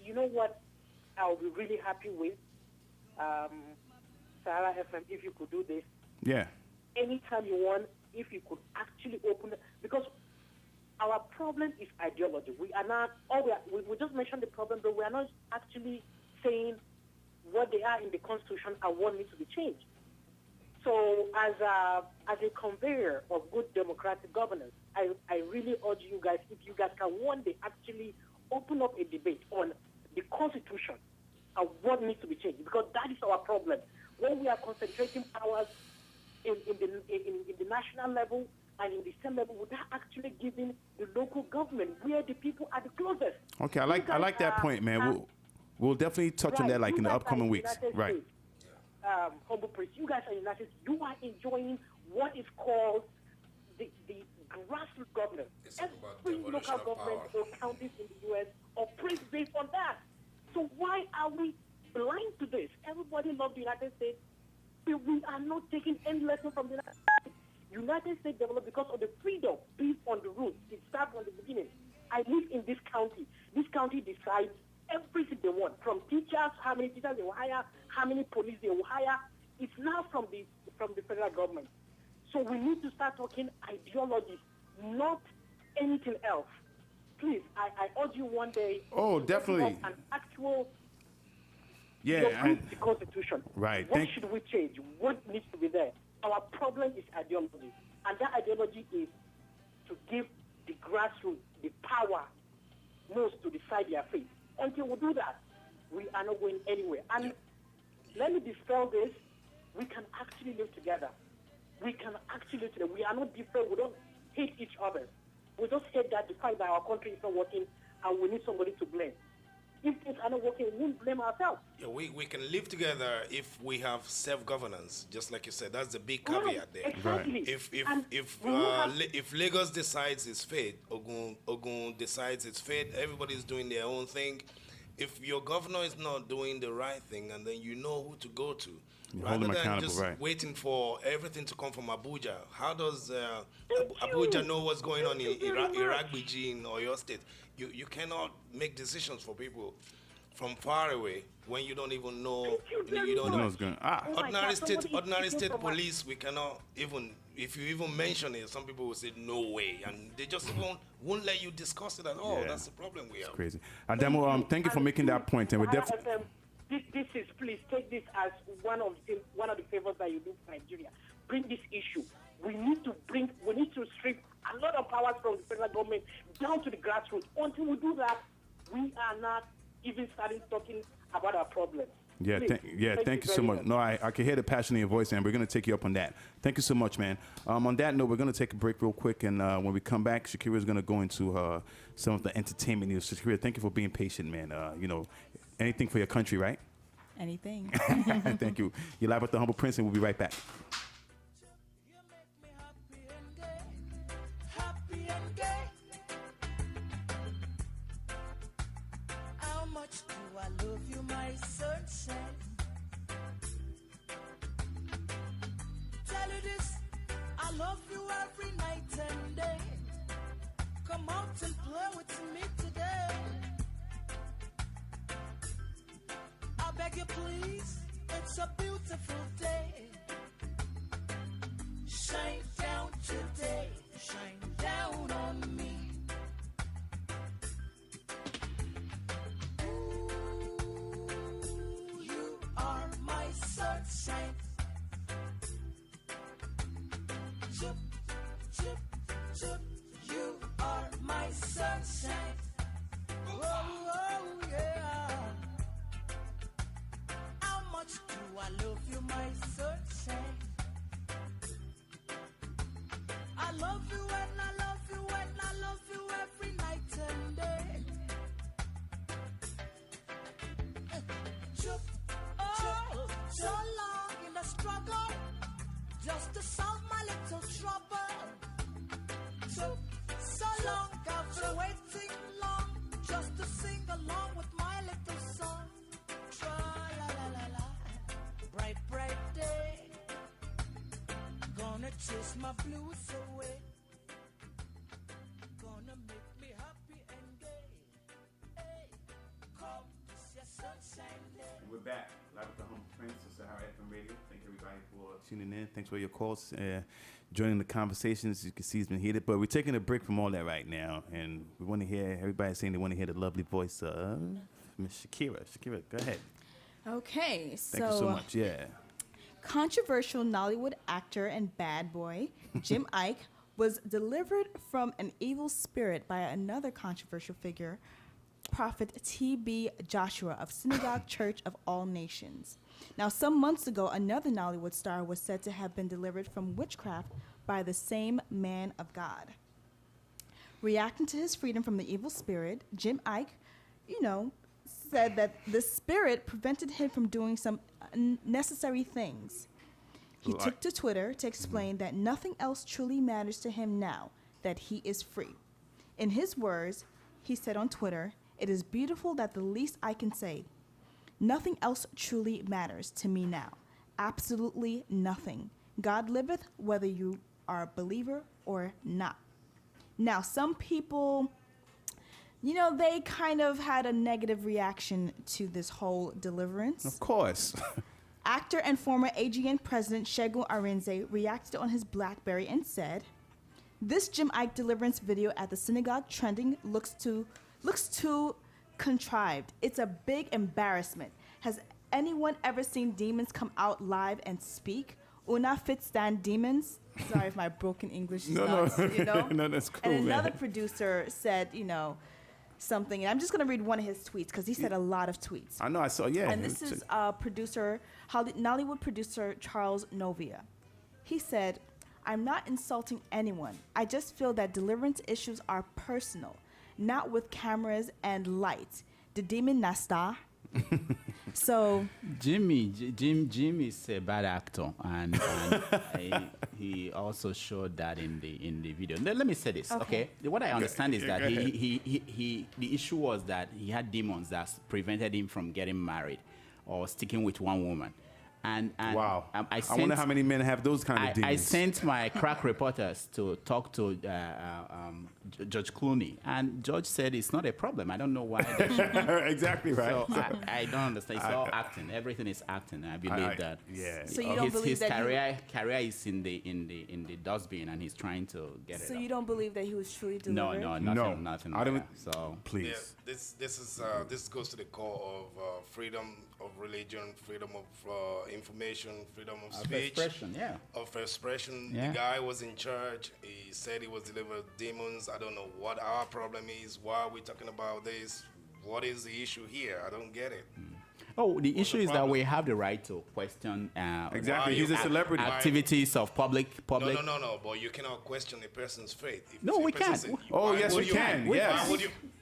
you know what I'll be really happy with? Sahara FM, if you could do this. Yeah. Anytime you want, if you could actually open it. Because our problem is ideology. We are not, we just mentioned the problem, but we are not actually saying what they are in the Constitution and what needs to be changed. So as a conveyor of good democratic governance, I really urge you guys, if you guys can one day actually open up a debate on the Constitution and what needs to be changed, because that is our problem. When we are concentrating powers in the national level and in the state level, without actually giving the local government where the people are the closest. Okay, I like that point, man. We'll definitely touch on that like in the upcoming weeks. Right. Humble Prince, you guys are United States. You are enjoying what is called the grassroots government. Every local government or counties in the U.S. operates based on that. So why are we blind to this? Everybody loves the United States. But we are not taking any lesson from the United States. United States developed because of the freedom based on the roots. It started from the beginning. I live in this county. This county decides everything they want, from teachers, how many teachers they will hire, how many police they will hire. It's now from the federal government. So we need to start talking ideology, not anything else. Please, I urge you one day. Oh, to definitely. open up an actual. Yeah. The Constitution. Right. What should we change? What needs to be there? Our problem is ideology, and that ideology is to give the grassroots the power most to decide their fate. Until we do that, we are not going anywhere. And let me dispel this. We can actually live together. We can actually live together. We are not different. We don't hate each other. We just hate that the fact that our country is not working and we need somebody to blame. If things are not working, we won't blame ourselves. Yeah, we can live together if we have self-governance, just like you said. That's the big caveat there. Exactly. If Lagos decides its fate, Ogun decides its fate, everybody's doing their own thing. If your governor is not doing the right thing, and then you know who to go to, You hold rather them than accountable, just right. waiting for everything to come from Abuja, how does Abuja know what's going on in Iragbiji or your state? You cannot make decisions for people from far away when you don't even know. You don't know. Ordinary state police, we cannot even. If you even mention it, some people will say no way, and they just won't let you discuss it at all. Yeah. That's the problem we have. It's crazy. Adamo, thank you for making that point, and we're definitely. This is, please take this as one of the favors that you do for Nigeria. Bring this issue. We need to strip a lot of powers from the federal government down to the grassroots. Until we do that, we are not even starting talking about our problems. Yeah, thank you so much. No, I can hear the passion in your voice, and we're going to take you up on that. Thank you so much, man. On that note, we're going to take a break real quick, and when we come back, Shakira is going to go into some of the entertainment news. Shakira, thank you for being patient, man. Anything for your country, right? Anything. Thank you. You're live with the Humble Prince, and we'll be right back. Happy and gay. How much do I love you, my sunshine? Tell you this, I love you every night and day. come out and play with me today. I beg you please, it's a beautiful day. Shine down today, shine down on me. Ooh, you are my sunshine. Chip, chip, chip, you are my sunshine. Oh, yeah. How much do I love you, my sunshine? I love you and I love you and I love you every night and day. Chip, oh, so long in the struggle, just to solve my little trouble. So long I've been waiting long, just to sing along with my little song. Tra-la-la-la-la, bright, bright day, gonna chase my blues away, gonna make me happy and gay. Hey, come, this your sunshine day. We're back live with the Humble Prince of Sahara FM Radio. Thank everybody for tuning in. Thanks for your calls, joining the conversations. You can see it's been heated, but we're taking a break from all that right now, and we want to hear everybody saying they want to hear the lovely voice of Miss Shakira. Shakira, go ahead. Okay, Thank you so much. Yeah. Controversial Nollywood actor and bad boy Jim Ike was delivered from an evil spirit by another controversial figure, Prophet T.B. Joshua of Synagogue Church of All Nations. Now, some months ago, another Nollywood star was said to have been delivered from witchcraft by the same man of God. Reacting to his freedom from the evil spirit, Jim Ike, said that the spirit prevented him from doing some unnecessary things. He took to Twitter to explain that nothing else truly matters to him now that he is free. In his words, he said on Twitter, "It is beautiful that the least I can say, nothing else truly matters to me now. Absolutely nothing. God liveth whether you are a believer or not." Now, some people, they kind of had a negative reaction to this whole deliverance. Of course. Actor and former AGN president Segun Arinze reacted on his BlackBerry and said, "This Jim Ike deliverance video at the synagogue trending looks too contrived. It's a big embarrassment. Has anyone ever seen demons come out live and speak? Una fit stand demons?" Sorry if my broken English is nuts, No, that's cool, And another man. producer said, something. And I'm just going to read one of his tweets because he said a lot of tweets. I know, I saw, yeah. And this is Nollywood producer Charles Novia. He said, "I'm not insulting anyone. I just feel that deliverance issues are personal, not with cameras and lights. The demon nasta." So Jim is a bad actor, and he also showed that in the video. Let me say this, okay? What I understand is that the issue was that he had demons that prevented him from getting married or sticking with one woman. And wow. I wonder how many men have those kind of demons. I sent my crack reporters to talk to Judge Clooney, and Judge said it's not a problem. I don't know why. Exactly right. So I don't understand. It's all acting. Everything is acting. I believe that. Yeah. So you don't believe his that career is in the dustbin, and he's trying to get it. So up. you don't believe that he was truly delivered? No, nothing. I don't. Like that. So please. Yeah, this goes to the core of freedom of religion, freedom of information, freedom of speech, expression, yeah. Of expression. Yeah. The guy was in church. He said he was delivered demons. I don't know what our problem is. Why are we talking about this? What is the issue here? I don't get it. Oh, the issue is that we have the right to question exactly. He's a celebrity. Activities of public. No. But you cannot question a person's faith. No, we can't. Yes, we can. Yes.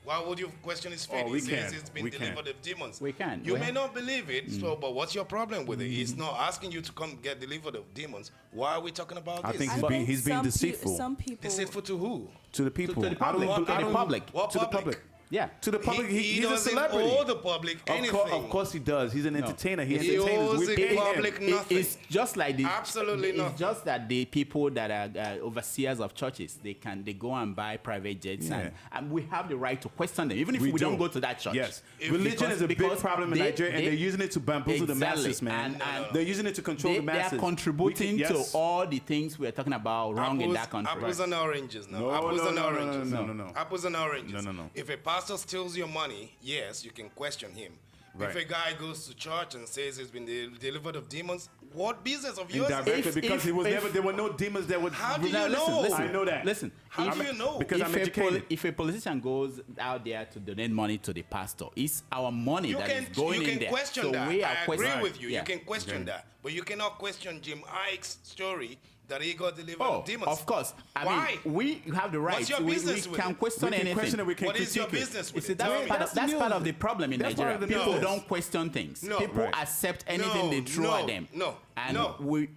Why would you question his faith? We He says can. it's been We delivered can. of demons. We can. You may not believe it, but what's your problem with it? He's not asking you to come get delivered of demons. Why are we talking about I this? think he's being deceitful. Some people. Deceitful to who? To the people. To the public. I don't- To the public. What To the public? public. Yeah. To the public, He he's a doesn't celebrity. owe the public anything. Of course he does. He's an entertainer. He He entertains. owes We the pay him. public nothing. It's just like the Absolutely It's nothing. just that the people that are overseers of churches, they go and buy private jets, Yeah. and we have the right to question them, even if We we don't do. go to that church. Yes. If- Religion is a big because problem in Nigeria, and they're using it to bamboozle the Exactly. masses, man. And They're using it to control the they masses. are contributing Yes. to all the things we're talking about wrong in that country. Apples and oranges now. No, apples no, and no, no, oranges. no. Apples and oranges. No. If a pastor steals your money, yes, you can question him. Right. If a guy goes to church and says he's been delivered of demons, what business of yours? Indirectly, because there were no demons that would. How do you Now, know? listen, I know that. Listen, How do you know? Because I'm educated. if a politician goes out there to donate money to the pastor, it's our money that is going you in can there. question So that. we are I agree questioning. with you. Yeah. You can question Okay. that, but you cannot question Jim Ike's story that he got delivered Oh, of demons. of course. I Why? mean, we have the right. What's your we business we with can it? question We can anything. question it, we can What is your critique it. business You with see, it? that's, Tell me. that's part of the problem in That's part Nigeria. of the People news. don't question things. No. People Right. accept anything they throw at them. No, And no. we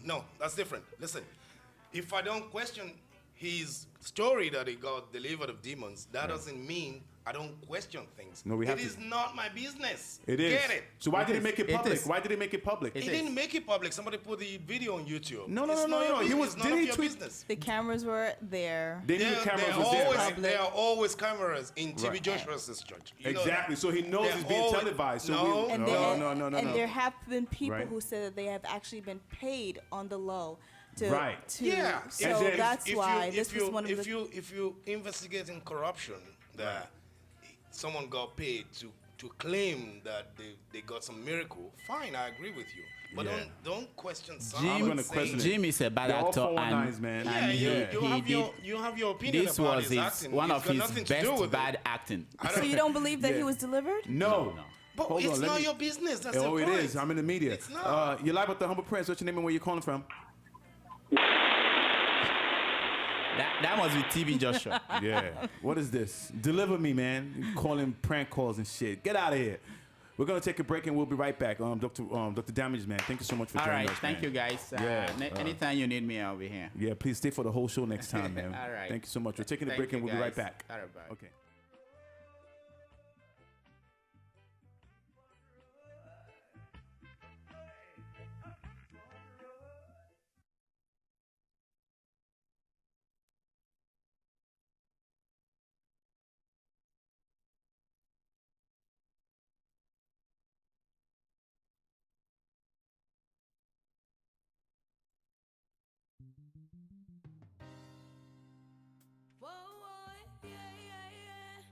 No, that's different. Listen, if I don't question his story that he got delivered of demons, that doesn't mean I don't question things. No, we have It to. is not my business. It is. Get it? So why It did he is. make it It public? is. Why did he make it public? He didn't make it public. Somebody put the video on YouTube. No. It's not your He business. was. It's none Did of he your tweet? business. The cameras were there. They knew the cameras was there. Right? There are always cameras in TB Right. Joshua's church. You know Exactly. that. So he knows They're it's being always- televised. So No, we, And no. and there have been people Right. who said that they have actually been paid on the low to Right. to Yeah. so And then that's if why you, this if was you, one of if the you if you investigating corruption that someone got paid to claim that they got some miracle, fine, I agree with you. But Yeah. don't question I'm someone gonna saying question it. Jim is a bad They're all actor, 419s, and, man. and Yeah, he, you he have did. you have your opinion This about was his acting. one It's of got his nothing to do best with bad it. acting. So you don't believe that he was delivered? No. But Hold it's on, let not me- your business. That's Oh, the it point. is. I'm in the media. It's not. You're live with the Humble Prince. What's your name and where you calling from? That must be TB Joshua. Yeah. What is this? Deliver me, man. You calling prank calls and shit. Get out of here. We're gonna take a break and we'll be right back. Dr. Damage, man. Thank you so much for All joining right, us. thank man. you guys. Yeah, Anytime you need me, I'll be here. Yeah, please stay for the whole show next time, man. All right. Thank you so much. We're taking a Thank break and you, we'll be right guys. back. All right, bye. Okay. Whoa, whoa, yeah.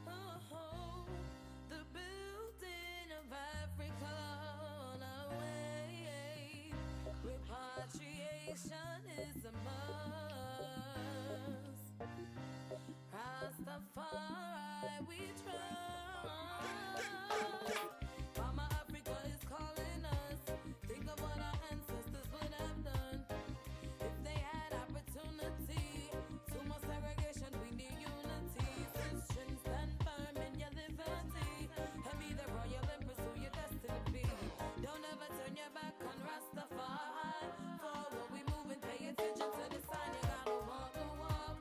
Oh, the building of Africa on our way. Repatriation is a must. Rastafari, we trust. Mama Africa is calling us. Think of what our ancestors would have done if they had opportunity. Too much segregation, we need unity. Christians stand firm in your liberty, and be the royal and pursue your destiny. Be. Don't ever turn your back on Rastafari. Forward we moving, pay attention to the sign. You gotta walk the walk,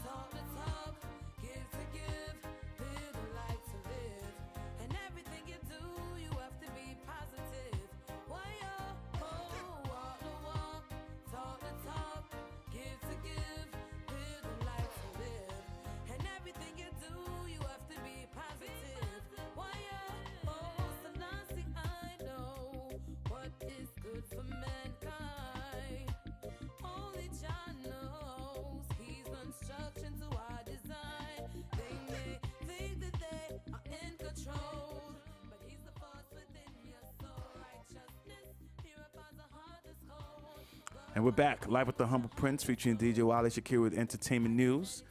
talk the talk, give to give, live the life to live. And everything you do, you have to be positive. Why walk the walk, talk the talk, give to give, live the life to live. And everything you do, you have to be positive. Why Selassie, I know what is good for mankind. Only Jah knows He's instruction to our design. They may think that they are in control, but He's the force within your soul. Righteousness purifies the heart that's cold. And we're back live with the Humble Prince featuring DJ Wale Shakir with entertainment news.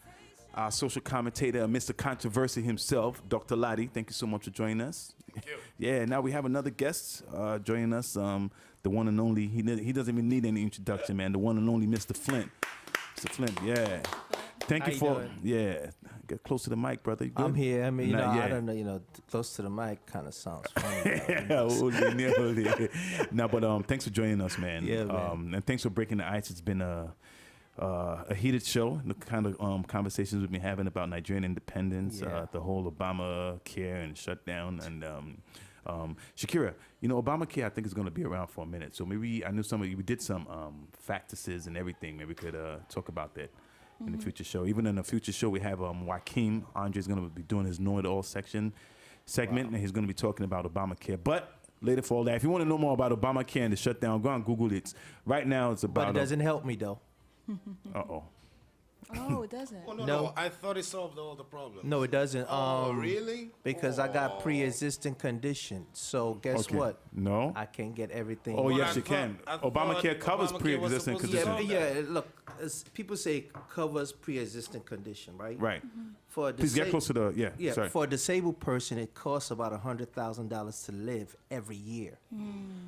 Our social commentator, Mr. Controversy himself, Dr. Ladi. Thank you so much for joining us. Thank you. Yeah, now we have another guest joining us. The one and only. He doesn't even need any introduction, man. The one and only Mr. Flint. Mr. Flint, yeah. Thank How you you for doing? yeah. Get close to the mic, brother. You good? I'm here. I mean, Not I yet. don't know, close to the mic kind of sounds funny. Yeah, no, but thanks for joining us, man. Yeah, man. And thanks for breaking the ice. It's been a heated show, the kind of conversations we've been having about Nigerian independence, the whole Obamacare and shutdown, and Shakira, Obamacare I think is going to be around for a minute, so maybe I knew we did some factuses and everything. Maybe we could talk about that in the future show. Even in the future show, we have Joaquin Andre's going to be doing his Know It All segment, and he's going to be talking about Obamacare. But later for all that, if you want to know more about Obamacare and the shutdown, go on Google it. Right now, it's about. But it doesn't help me though. Uh-oh. Oh, it doesn't. Oh, no, I thought it solved all the problems. No, it doesn't. Oh, really? Because I got pre-existing condition. So guess what? No. I can get everything. Oh, yes, you can. Obamacare covers pre-existing conditions. Yeah, look, people say it covers pre-existing condition, right? Right. For Please get close to the, sorry. For a disabled person, it costs about $100,000 to live every year.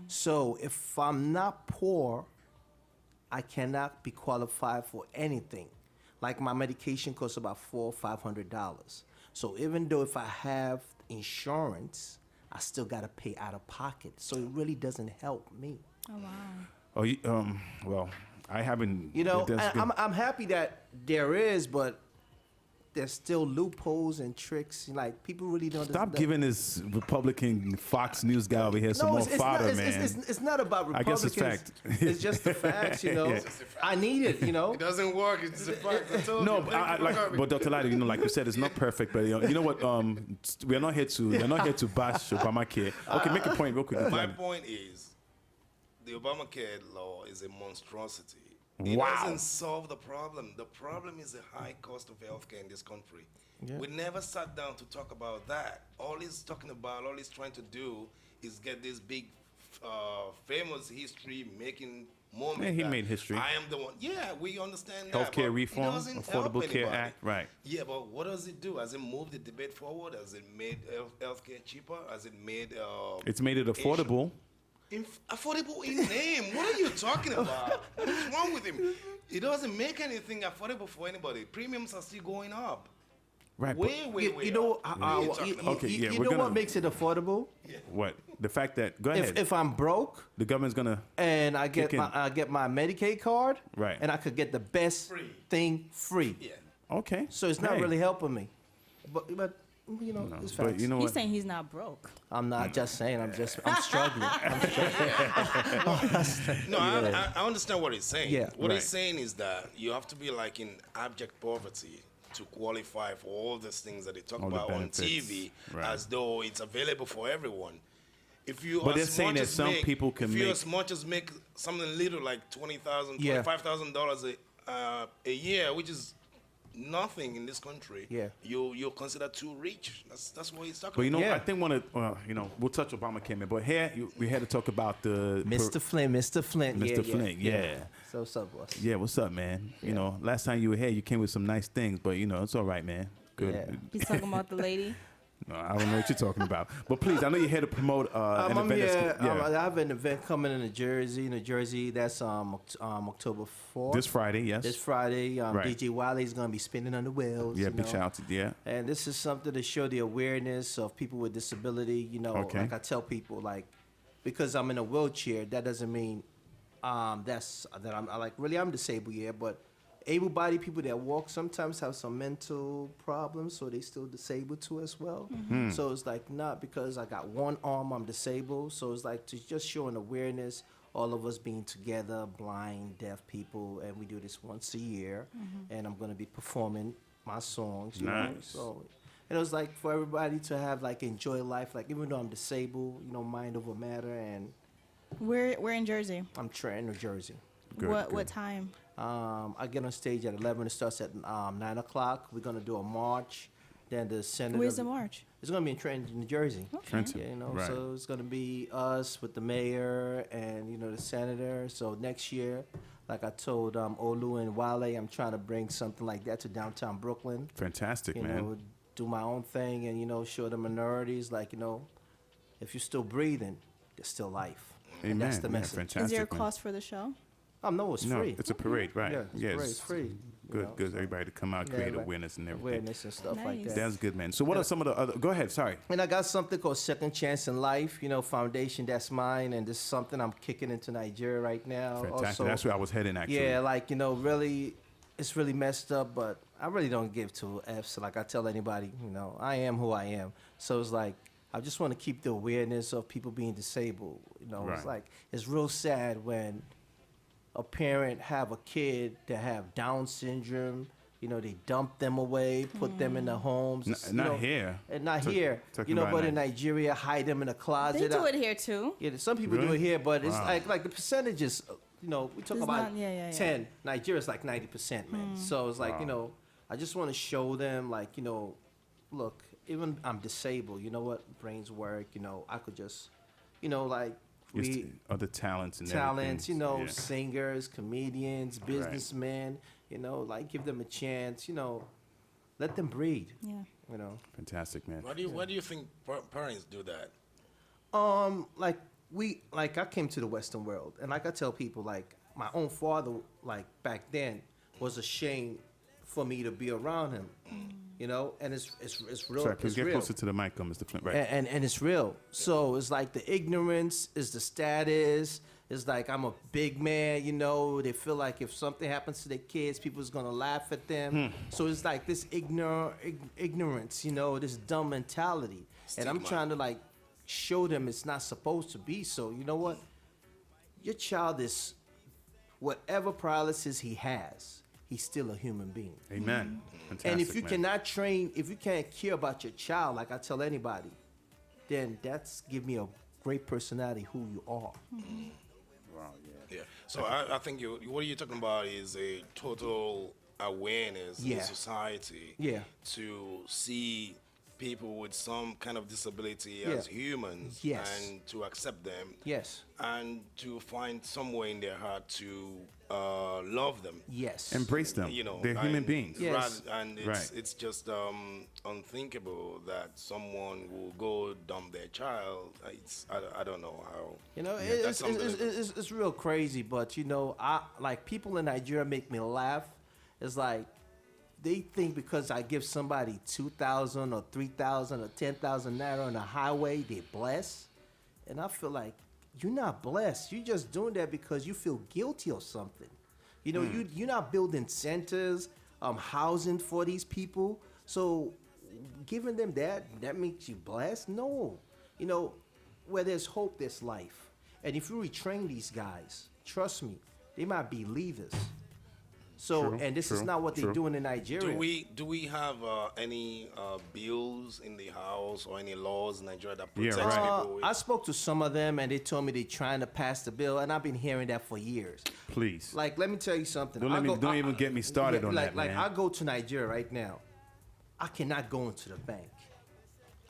So if I'm not poor, I cannot be qualified for anything. Like my medication costs about $400 or $500. So even though if I have insurance, I still got to pay out of pocket. So it really doesn't help me. Oh wow. Oh, well, I haven't. I'm happy that there is, but there's still loopholes and tricks. Like people really don't. Stop giving this Republican Fox News guy over here some more fodder, man. It's not about Republicans. I guess it's fact. It's just the facts, Yeah. I need it, It doesn't work. It's a fact. I told No, you. but Dr. Lado, like you said, it's not perfect. But you know what? We're not here to bash Obamacare. Okay, make a point real quick. My point is, the Obamacare law is a monstrosity. It Wow. doesn't solve the problem. The problem is the high cost of healthcare in this country. Yeah. We never sat down to talk about that. All he's talking about, all he's trying to do is get this big, famous history-making moment. Yeah, he that made history. I am the one. Yeah, we understand that. Healthcare but reform, it doesn't Affordable help Care anybody. Act, right. Yeah, but what does it do? Has it moved the debate forward? Has it made healthcare cheaper? Has it made... It's made it affordable. Affordable in name. What are you talking about? What's wrong with him? It doesn't make anything affordable for anybody. Premiums are still going up. Right. Way You know, up. What are you talking about? Okay, yeah, you we're know gonna- what makes it affordable? What? The fact that go ahead. If I'm broke the government's gonna and I kick get my Medicaid card, Right. and I could get the best thing free. Yeah. Okay. So it's not Hey. really helping me. But it's facts. But you know He's what? saying he's not broke. I'm not just saying. I'm struggling. No, I understand what he's saying. Yeah. What Right. he's saying is that you have to be like in abject poverty to qualify for all these things that they talk All the about on benefits. TV Right. as though it's available for everyone. If you But they're as saying much that as some make- people can if you make- as much as make something little like $20,000, Yeah. $25,000 a year, which is nothing in this country. Yeah. you're considered too rich. That's what he's talking But about. Yeah. I think we'll touch Obamacare, man. But here we had to talk about the Mr. Flint. Mr. Flint, yeah. So what's up, boss? Yeah, what's up, man? You know, last time you were here, you came with some nice things, but it's all right, man. Good. Yeah. He's talking about the lady. No, I don't know what you're talking about. But please, I know you're here to promote an I'm event. here. That's, I have an event coming in New Jersey. That's October 4th. This Friday, yes. This Friday, Right. DJ Wiley's gonna be spinning on the wheels. Yeah, you big know. shout out to And this is something to show the awareness of people with disability. Okay. Like I tell people, like because I'm in a wheelchair, that doesn't mean I'm I'm disabled, yeah, but able-bodied people that walk sometimes have some mental problems, so they still disabled too as well. So it's like not because I got one arm I'm disabled. So it's like to just showing awareness, all of us being together, blind, deaf people, and we do this once a year. And I'm gonna be performing my songs. You know? Nice. So it was like for everybody to have like enjoy life, like even though I'm disabled, mind over matter, and We're in Jersey. I'm Trenton, New Jersey. Good, what good. time? I get on stage at 11. It starts at 9 o'clock. We're gonna do a march. Then the senator. Where's the march? It's gonna be in Trenton, New Jersey. Trenton, Yeah, right. So it's gonna be us with the mayor and the senator. So next year, like I told Olu and Wale, I'm trying to bring something like that to downtown Brooklyn. Fantastic, You man. know, do my own thing and show the minorities like if you're still breathing, there's still life. Amen. And that's the Yeah, message. fantastic, Is there a man. cost for the show? No, it's No, free. it's a parade, right? Yeah, it's free. It's free. Good, know, good. so- Everybody to come out, Yeah, create right. awareness and everything. Awareness and stuff like that. That's good, man. So what are some of the other? Go ahead. Sorry. And I got something called Second Chance in Life, foundation that's mine, and this is something I'm kicking into Nigeria right now. Fantastic. Also, That's where I was heading, actually. Yeah, like, really, it's really messed up, but I really don't give two F's. Like I tell anybody, I am who I am. So it's like, I just want to keep the awareness of people being disabled. Right. It's like, it's real sad when a parent have a kid that have Down syndrome. They dump them away, put them in the homes. Not here. And not Talk- here. talking about But in Nigeria, hide them in a closet. They do it here too. Yeah, some people do Really? it here, but it's Wow. like the percentages. We talk It's about not- yeah. 10. Nigeria's like 90%, man. So it's like Wow. I just want to show them, like, look, even I'm disabled. You know what? Brains work. I could just, like. Just We, other talents and talents, everything. Yeah. singers, comedians, businessmen, like give them a chance, let them breathe. Yeah. Fantastic, man. Why do you think parents do that? Like I came to the Western world, and like I tell people, like my own father, like back then, was ashamed for me to be around him, and it's real. Sorry, please it's get real. closer to the mic, Mr. Flint. Right. And it's real. So it's like the ignorance is the status. It's like I'm a big man, They feel like if something happens to their kids, people's gonna laugh at them. So it's like this ignorance, this dumb mentality. And I'm Stigma. trying to like show them it's not supposed to be so. You know what? Your child is whatever paralysis he has, he's still a human being. Amen. Fantastic, And if you man. cannot train, if you can't care about your child, like I tell anybody, then that's give me a great personality who you are. Wow, Yeah. So I think what you're talking about is a total awareness in Yeah. society. Yeah. To see people with some kind of disability Yeah. as humans. Yes. And to accept them. Yes. And to find somewhere in their heart to love them. Yes. Embrace them. They're human and beings. Yes. And Right. it's just unthinkable that someone will go dump their child. I don't know how. It's that's unbelievable. it's real crazy, but I like people in Nigeria make me laugh. It's like they think because I give somebody 2,000 or 3,000 or 10,000 naira on the highway, they're blessed, and I feel like you're not blessed. You're just doing that because you feel guilty or something. You're not building centers, housing for these people. So giving them that makes you blessed? No. Where there's hope, there's life. And if you retrain these guys, trust me, they might be leaders. So, True, and this is true, not what they're true. doing in Nigeria. Do we have any bills in the house or any laws in Nigeria that Yeah, protects right. people? With, I spoke to some of them, and they told me they're trying to pass the bill, and I've been hearing that for years. Please. Like, let me tell you something. Don't even get me started on that, Like, man. I go to Nigeria right now. I cannot go into the bank.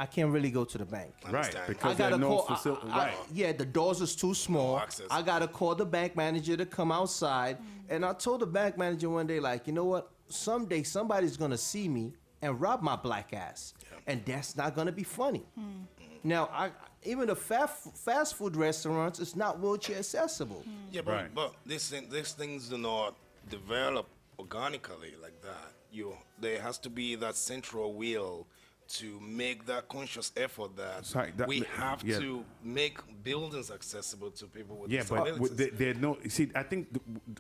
I can't really go to the bank. Right, Understand. because I there gotta are no call. facility. I- Right. yeah, the doors is too small. No access. I gotta call the bank manager to come outside. And I told the bank manager one day, like, you know what? Someday somebody's gonna see me and rob my black ass, and that's not gonna be funny. Now, even the fast food restaurants is not wheelchair accessible. yeah, but Right. but these things do not develop organically like that. There has to be that central will to make that conscious effort that, Sorry, that- we have yeah. to make buildings accessible to people with Yeah, but disabilities. there no. See, I think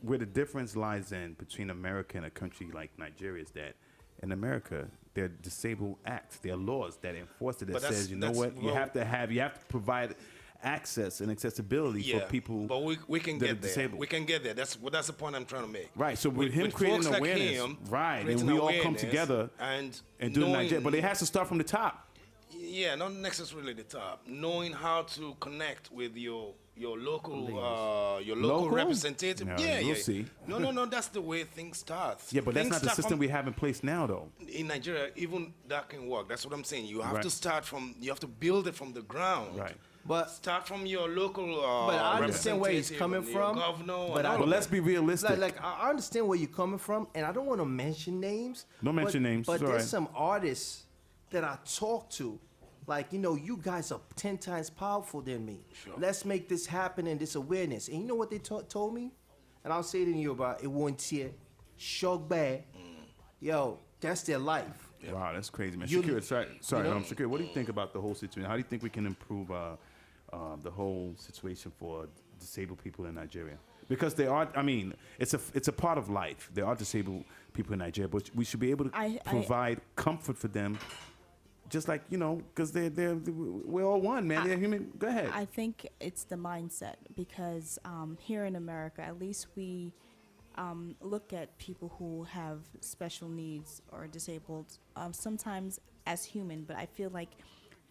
where the difference lies in between America and a country like Nigeria is that in America there are disabled acts, there are laws that enforce it that But that's- says, you know that's- what, you well- have to provide access and accessibility for people. But we can that are get there. disabled. We can get there. That's the point I'm trying to make. Right, so with him creating folks like awareness, him right, and creating we all come awareness together and do knowing- Nigeria, but it has to start from the top. Yeah, not necessarily the top. Knowing how to connect with your local representative. No, Yeah, we'll yeah. see. No. That's the way things start. Yeah, but that's Things not the start system from- we have in place now, though. in Nigeria. Even that can work. That's what I'm saying. You have Right. to start from. You have to build it from the ground. Right. But Start from your local. But I understand where he's representative coming and your from. Governor. But and all I- of But let's that. be realistic. Like I understand where you're coming from, and I don't want to mention names. Don't mention names, But it's all there's right. some artists that I talk to, like, you guys are 10 times powerful than me. Sure. Let's make this happen and this awareness. And you know what they told me? And I'll say it in Yoruba, it won't tear. Shogbe, yo, that's their life. Wow, that's crazy, man. You- Shakira, sorry, you know? Shakira, what do you think about the whole situation? How do you think we can improve the whole situation for disabled people in Nigeria? Because they are, I mean, it's a part of life. There are disabled people in Nigeria, but we should be able to provide comfort for them, just like, you know, because we're all one, man. They're human. Go ahead. I think it's the mindset because here in America, at least we look at people who have special needs or disabled sometimes as human, but I feel like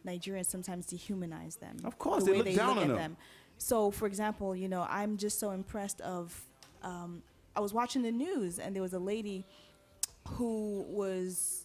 Nigerians sometimes dehumanize them. Of course, the they way look down at on them. So, for example, you know, I'm just so impressed of. I was watching the news and there was a lady who was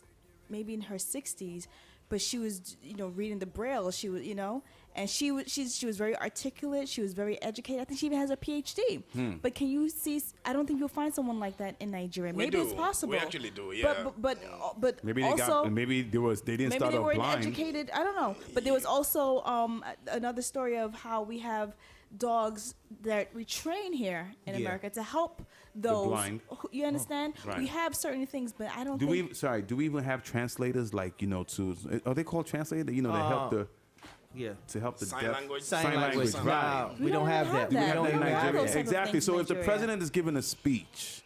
maybe in her 60s, but she was, you know, reading the Braille. She was, you know, and she was very articulate. She was very educated. I think she even has a PhD. But can you see? I don't think you'll find someone like that in Nigeria. We Maybe do. it's possible. We actually do, yeah. But maybe also, maybe they didn't maybe start they off weren't blind. educated. I don't know. But there was also another story of how we have dogs that we train here in America to help those. blind. You understand? Right. We have certain things, but I don't Do think. do we even have translators, like, you know, are they called translators? You know, to help the to help the Sign deaf. language. Sign language. right. We don't have that. Do we have that in We don't have Nigeria? those type of Exactly. things So in if the Nigeria. president is giving a speech,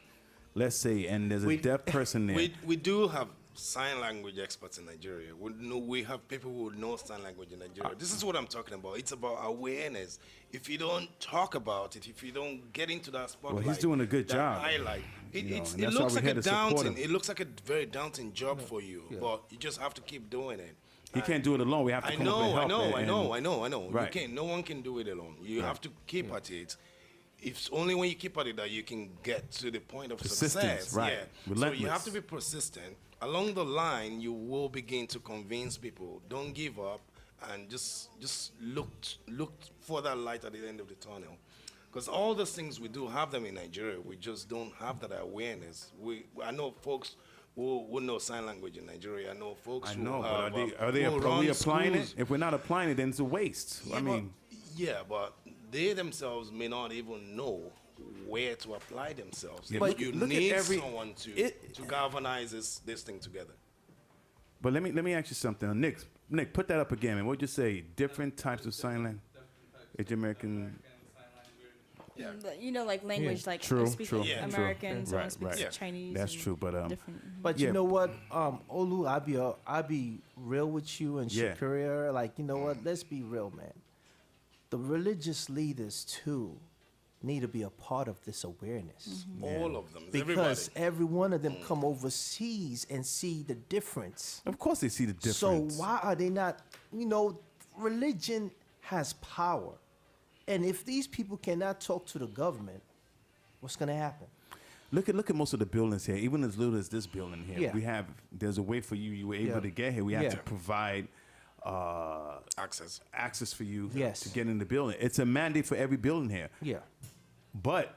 let's say, and there's a deaf person there. We do have sign language experts in Nigeria. We have people who know sign language in Nigeria. This is what I'm talking about. It's about awareness. If you don't talk about it, if you don't get into that spotlight, Well, he's doing a good that job. highlight. You know, It and that's why looks we're like here a to support daunting. him. It looks like a very daunting job for you, but you just have to keep doing it. He can't do it alone. We have to I come up with know, help. I know. Right. You can't. No one can do it alone. You have to keep at it. It's only when you keep at it that you can get to the point of Persistence, success. right. Yeah. So you Relentless. have to be persistent. Along the line, you will begin to convince people. Don't give up, and just look for that light at the end of the tunnel. Because all those things we do have them in Nigeria. We just don't have that awareness. I know folks who know sign language in Nigeria. I know folks who but have, are who run we applying schools. it? If we're not applying it, then it's a waste. I mean, But they themselves may not even know where to apply themselves. Yeah, But look you at need every- someone to galvanize this thing together. but let me ask you something. Nick, put that up again, man. What'd you say? Different types of sign language? It's American. You know, like language, like True, I speak true, American, true. someone Right, speaks right. Chinese. That's and true, but different. But Yeah. you know what, Olu, I'll be real with you and Yeah. Shakira. Like, you know what? Let's be real, man. The religious leaders too need to be a part of this awareness. All of them. Because everybody. every one of them come overseas and see the difference. Of course they see the difference. So why are they not, you know, religion has power. And if these people cannot talk to the government, what's going to happen? Look at most of the buildings here, even as little as this building here. Yeah. There's a way for you were able Yeah. to get here. We have Yeah. to provide access for you Yes. to get in the building. It's a mandate for every building here. Yeah. But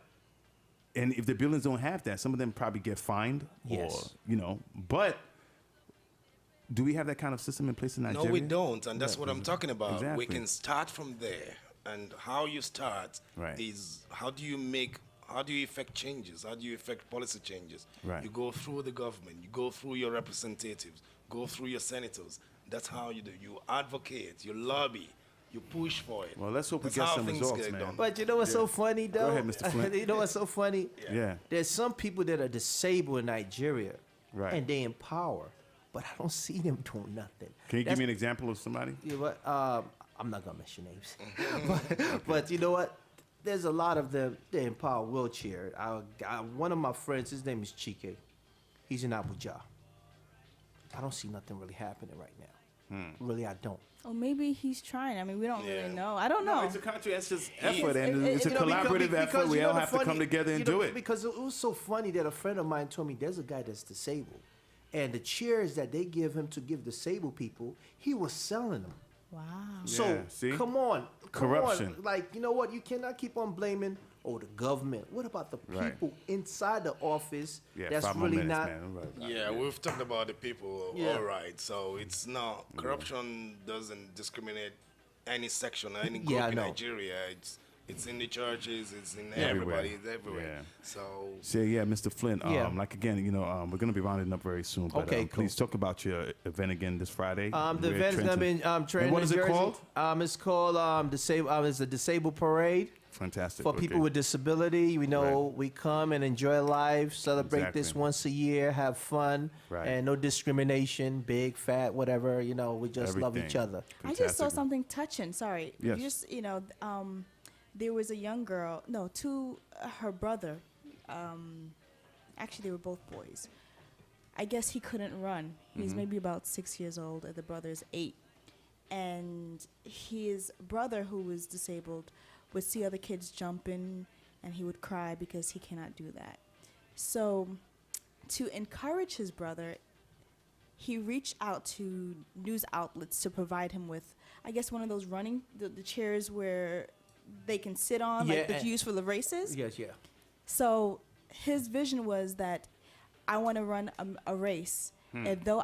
and if the buildings don't have that, some of them probably get fined Yes. or, you know, but do we have that kind of system in place in Nigeria? No, we don't, and that's what I'm talking about. Exactly. We can start from there, and how you start is how do you effect changes? How do you effect policy changes? Right. You go through the government, you go through your representatives, go through your senators. That's how you do. You advocate, you lobby, you push for it. Well, let's hope we That's get how some things results, get man. done. But you know what's so funny, though? Go ahead, Mr. Flint. You know what's so funny? Yeah. There's some people that are disabled in Nigeria, Right. and they in power, but I don't see them doing nothing. Can you give me an example of somebody? You know what? I'm not gonna mention names, but you know what? There's a lot of them. They're in power, wheelchair. One of my friends, his name is Chike. He's in Abuja. I don't see nothing really happening right now. Really, I don't. Oh, maybe he's trying. I mean, we don't really know. I don't know. No, it's a conscientious It's- effort, and it's a You know, collaborative effort. We you know all the have to funny- come together and you know, do it. Because it was so funny that a friend of mine told me there's a guy that's disabled, and the chairs that they give him to give disabled people, he was selling them. Wow. So Yeah, see? come on, Corruption. Like, you know what? You cannot keep on blaming the government. What about the Right. people inside the office? Yeah, that's 5 more really minutes, not. man. Right. Yeah, we've talked about the people, Yeah. all right. So it's not, corruption doesn't discriminate any section or any group Yeah, I in know. Nigeria. It's in the churches. It's in Everywhere. everybody. It's everywhere. Yeah. So Yeah, Mr. Flint. Yeah. Like again, we're gonna be rounding up very soon. But Okay, please talk about your event again this Friday. The We're event is gonna be in Trenton, And what New is it Jersey. called? It's called it's a disabled parade Fantastic. for people with disability. We come and enjoy life, celebrate this Exactly. once a year, have fun, Right. and no discrimination, big, fat, whatever. We just love each Everything. other. I just saw something touching. Sorry. Yes. There was a young girl. No, her brother. Actually, they were both boys. I guess he couldn't run. He's maybe about 6 years old, and the brother is 8. And his brother, who was disabled, would see other kids jumping, and he would cry because he cannot do that. So, to encourage his brother, he reached out to news outlets to provide him with, I guess, one of those the chairs where they can sit on, like that's used for the races. Yes, yeah. So his vision was that I want to run a race, and though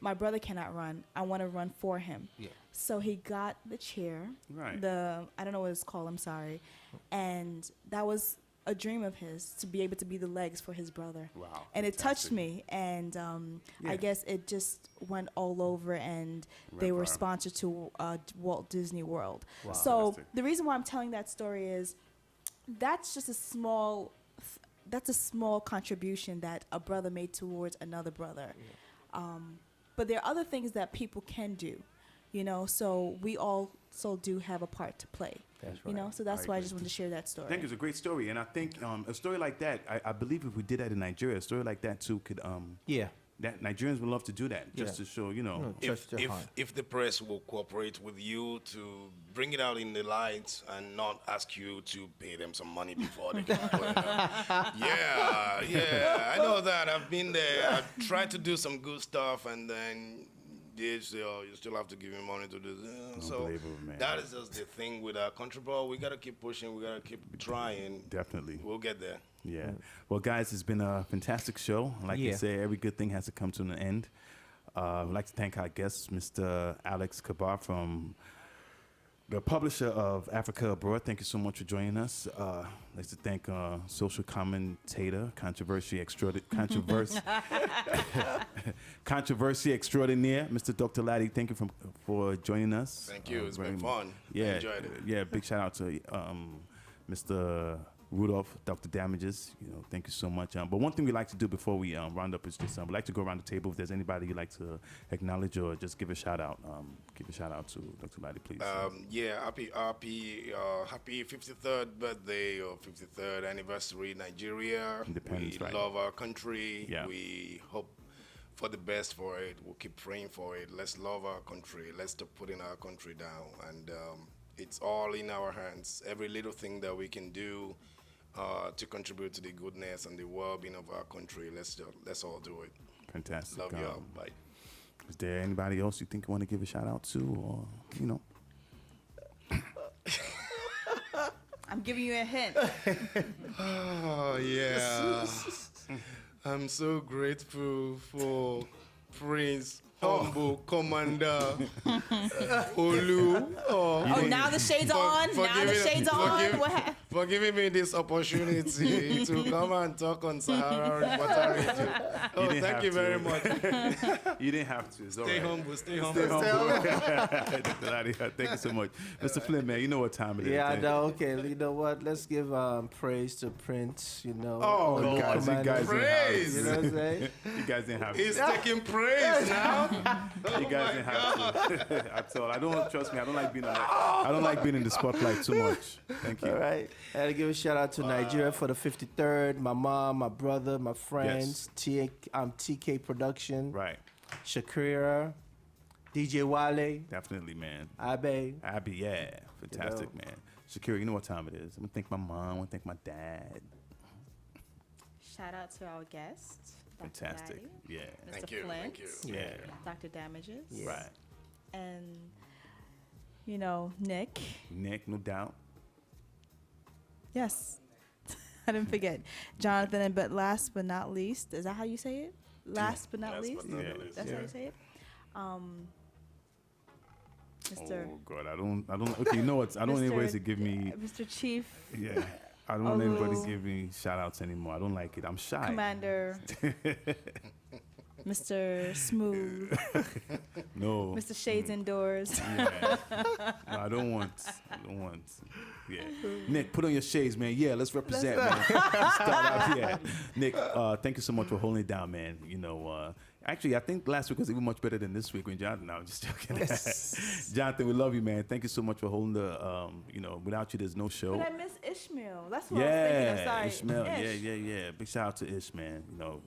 my brother cannot run, I want to run for him. Yeah. So he got the chair, Right. I don't know what it's called, I'm sorry, and that was a dream of his, to be able to be the legs for his brother. Wow, And it touched fantastic. me, and Yeah. I guess it just went all over, and they were viral. sponsored to Walt Disney World. Wow. So Fantastic. the reason why I'm telling that story is that's just a small contribution that a brother made towards another brother. But there are other things that people can do, so we also do have a part to play. That's So that's I why I agree. just wanted to share that story. I think it's a great story, and I think a story like that. I believe if we did that in Nigeria, a story like that too could. Yeah. That Nigerians would love to do that, just Yeah. to show if the press will cooperate with you to bring it out in the light and not ask you to pay them some money before they can put it up. Yeah, I know that. I've been there. I've tried to do some good stuff, and then they say, "Oh, you still have to give me money to do this." So Unbelievable, man. that is just the thing with our country, bro. We gotta keep pushing. We gotta keep trying. Definitely. We'll get there. Yeah. Well, guys, it's been a fantastic show. Like Yeah. they say, every good thing has to come to an end. I'd like to thank our guest, Mr. Alex Kabar, from the publisher of Africa Abroad. Thank you so much for joining us. I'd like to thank social commentator, controversy extraordinaire, Mr. Dr. Laddie. Thank you for joining us. Thank you. It's been very- fun. Yeah, I enjoyed it. Yeah, big shout out to Mr. Rudolph, Dr. Damages. Thank you so much. But one thing we like to do before we round up is just we like to go around the table. If there's anybody you'd like to acknowledge or just give a shout out, give a shout out to Dr. Laddie, please. Happy 53rd birthday or 53rd anniversary, Nigeria. Independence, We right. love our country. Yeah. We hope for the best for it. We'll keep praying for it. Let's love our country. Let's stop putting our country down. And it's all in our hands. Every little thing that we can do to contribute to the goodness and the well-being of our country, let's all do it. Fantastic. Love you all. Bye. Is there anybody else you think you want to give a shout out to, or I'm giving you a hint. Oh, yeah. I'm so grateful for Prince Humble Commander Olu. Oh, now the shades are on. Now the shades are on. What happened? For giving me this opportunity to come and talk on Sahara Reporter Radio. Oh, didn't thank have you to. very much. You didn't have to. It's all Stay right. humble, stay humble. Dr. Laddie, thank you so much. Mr. Flynn, man, you know what time it is. Yeah, I man. know. Okay, you know what? Let's give praise to Prince. Oh, Olu guys, you Commander. guys didn't have Praise. to. You know what I'm saying? You guys didn't have to. He's taking praise now. You guys didn't have to. At all. I don't trust me. I don't like being in the spotlight too much. Thank you. All right. I had to give a shout out to Nigeria for the 53rd. My mom, my brother, my friends. TK Production. Right. Shakira. DJ Wale. Definitely, man. Abe. Abby, yeah. Fantastic, man. Shakira, you know what time it is. I'm going to thank my mom. I want to thank my dad. Shout out to our guest, Dr. Fantastic. Laddie, Yeah. Mr. Thank you, Flint, thank you. Yeah. Dr. Damages, Right. and Nick. Nick, no doubt. Yes, I didn't forget Jonathan. And but last but not least, is that how you say it? Last but not Last least. but not least, That's yeah. how you say it. Mr. Oh God, I don't. Okay, you know what? I don't want anybody to give me. Mr. Chief. Yeah, I don't want anybody to give me shout outs anymore. I don't like it. I'm shy. Commander. Mr. Smooth. No. Mr. Shades Indoors. Yeah. No, I don't want. Yeah. Nick, put on your shades, man. Yeah, let's represent, man. Start out, yeah. Nick, thank you so much for holding it down, man. You know, actually, I think last week was even much better than this week when Jonathan. No, I'm just joking. Jonathan, we love you, man. Thank you so much for holding the. You know, without you, there's no show. But I miss Ishmael. That's what I was thinking of. Sorry. Ishmael. Ish. Yeah. Big shout out to Ish, man. You know.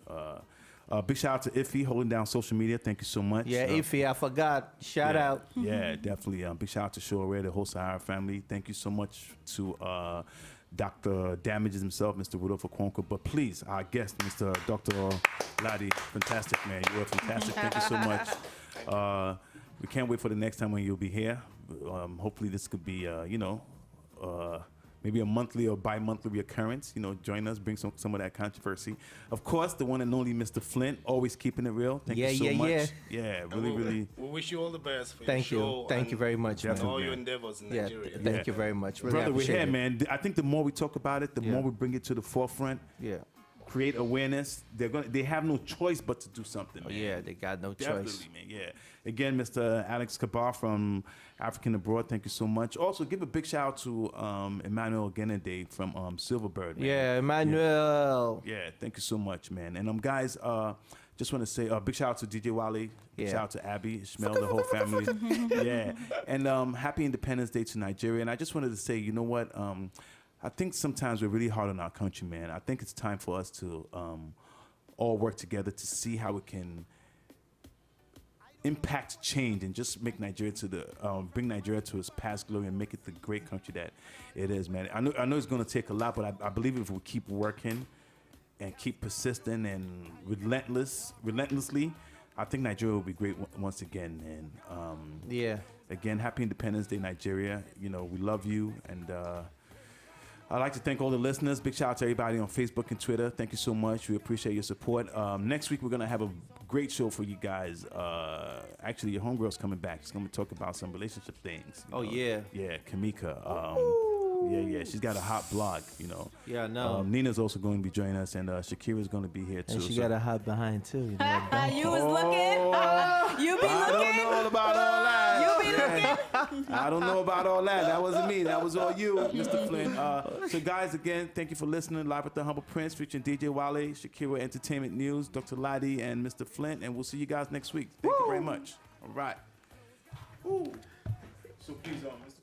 Big shout out to Iffy holding down social media. Thank you so much. Yeah, Iffy, I forgot. Shout out. Yeah, definitely. Big shout out to Shore, the whole Sahara family. Thank you so much to Dr. Damages himself, Mr. Rudolph Okonkwo. But please, our guest, Mr. Dr. Ladi, fantastic, man. You were fantastic. Thank you so much. We can't wait for the next time when you'll be here. Hopefully this could be, maybe a monthly or bi-monthly reoccurrence. You know, join us, bring some of that controversy. Of course, the one and only Mr. Flint, always keeping it real. Thank you so much. Yeah, really. We wish you all the best for Thank your you. show. Thank you very much, and man. all your endeavors in Nigeria. Thank you very much. Really Brother, we're appreciate here, it. man. I think the more we talk about it, the more we bring it to the forefront. Yeah. Create awareness. They have no choice but to do something. Man. Yeah, they got no Definitely, choice. man. Yeah. Again, Mr. Alex Kabar from African Abroad. Thank you so much. Also, give a big shout out to Emmanuel Genede from Silverbird. Man. Yeah, Emmanuel. Yeah, thank you so much, man. And guys, just want to say big shout out to DJ Wally. Big shout out to Abby, Ishmael, the whole family. Yeah. And happy Independence Day to Nigeria. And I just wanted to say, you know what? I think sometimes we're really hard on our country, man. I think it's time for us to all work together to see how we can impact change and just make Nigeria bring Nigeria to its past glory and make it the great country that it is, man. I know it's going to take a lot, but I believe if we keep working and keep persistent and relentlessly, I think Nigeria will be great once again. And again, happy Independence Day, Nigeria. You know, we love you, and I'd like to thank all the listeners. Big shout out to everybody on Facebook and Twitter. Thank you so much. We appreciate your support. Next week, we're going to have a great show for you guys. Actually, your homegirl's coming back. She's going to talk about some relationship things. Yeah, Kamika. Yeah. She's got a hot blog, you know. Yeah, I know. Nina's also going to be joining us, and Shakira's going to be here, too. And she got a hot behind, too. You know, you was looking? You be looking? I don't know about all that. You be looking? I don't know about all that. That wasn't me. That was all you, Mr. Flynn. So, guys, again, thank you for listening. Live with the Humble Prince, featuring DJ Wale, Shakira Entertainment News, Dr. Ladi, and Mr. Flint. And we'll see you guys next week. Thank you very much. All right. So, please, Mr.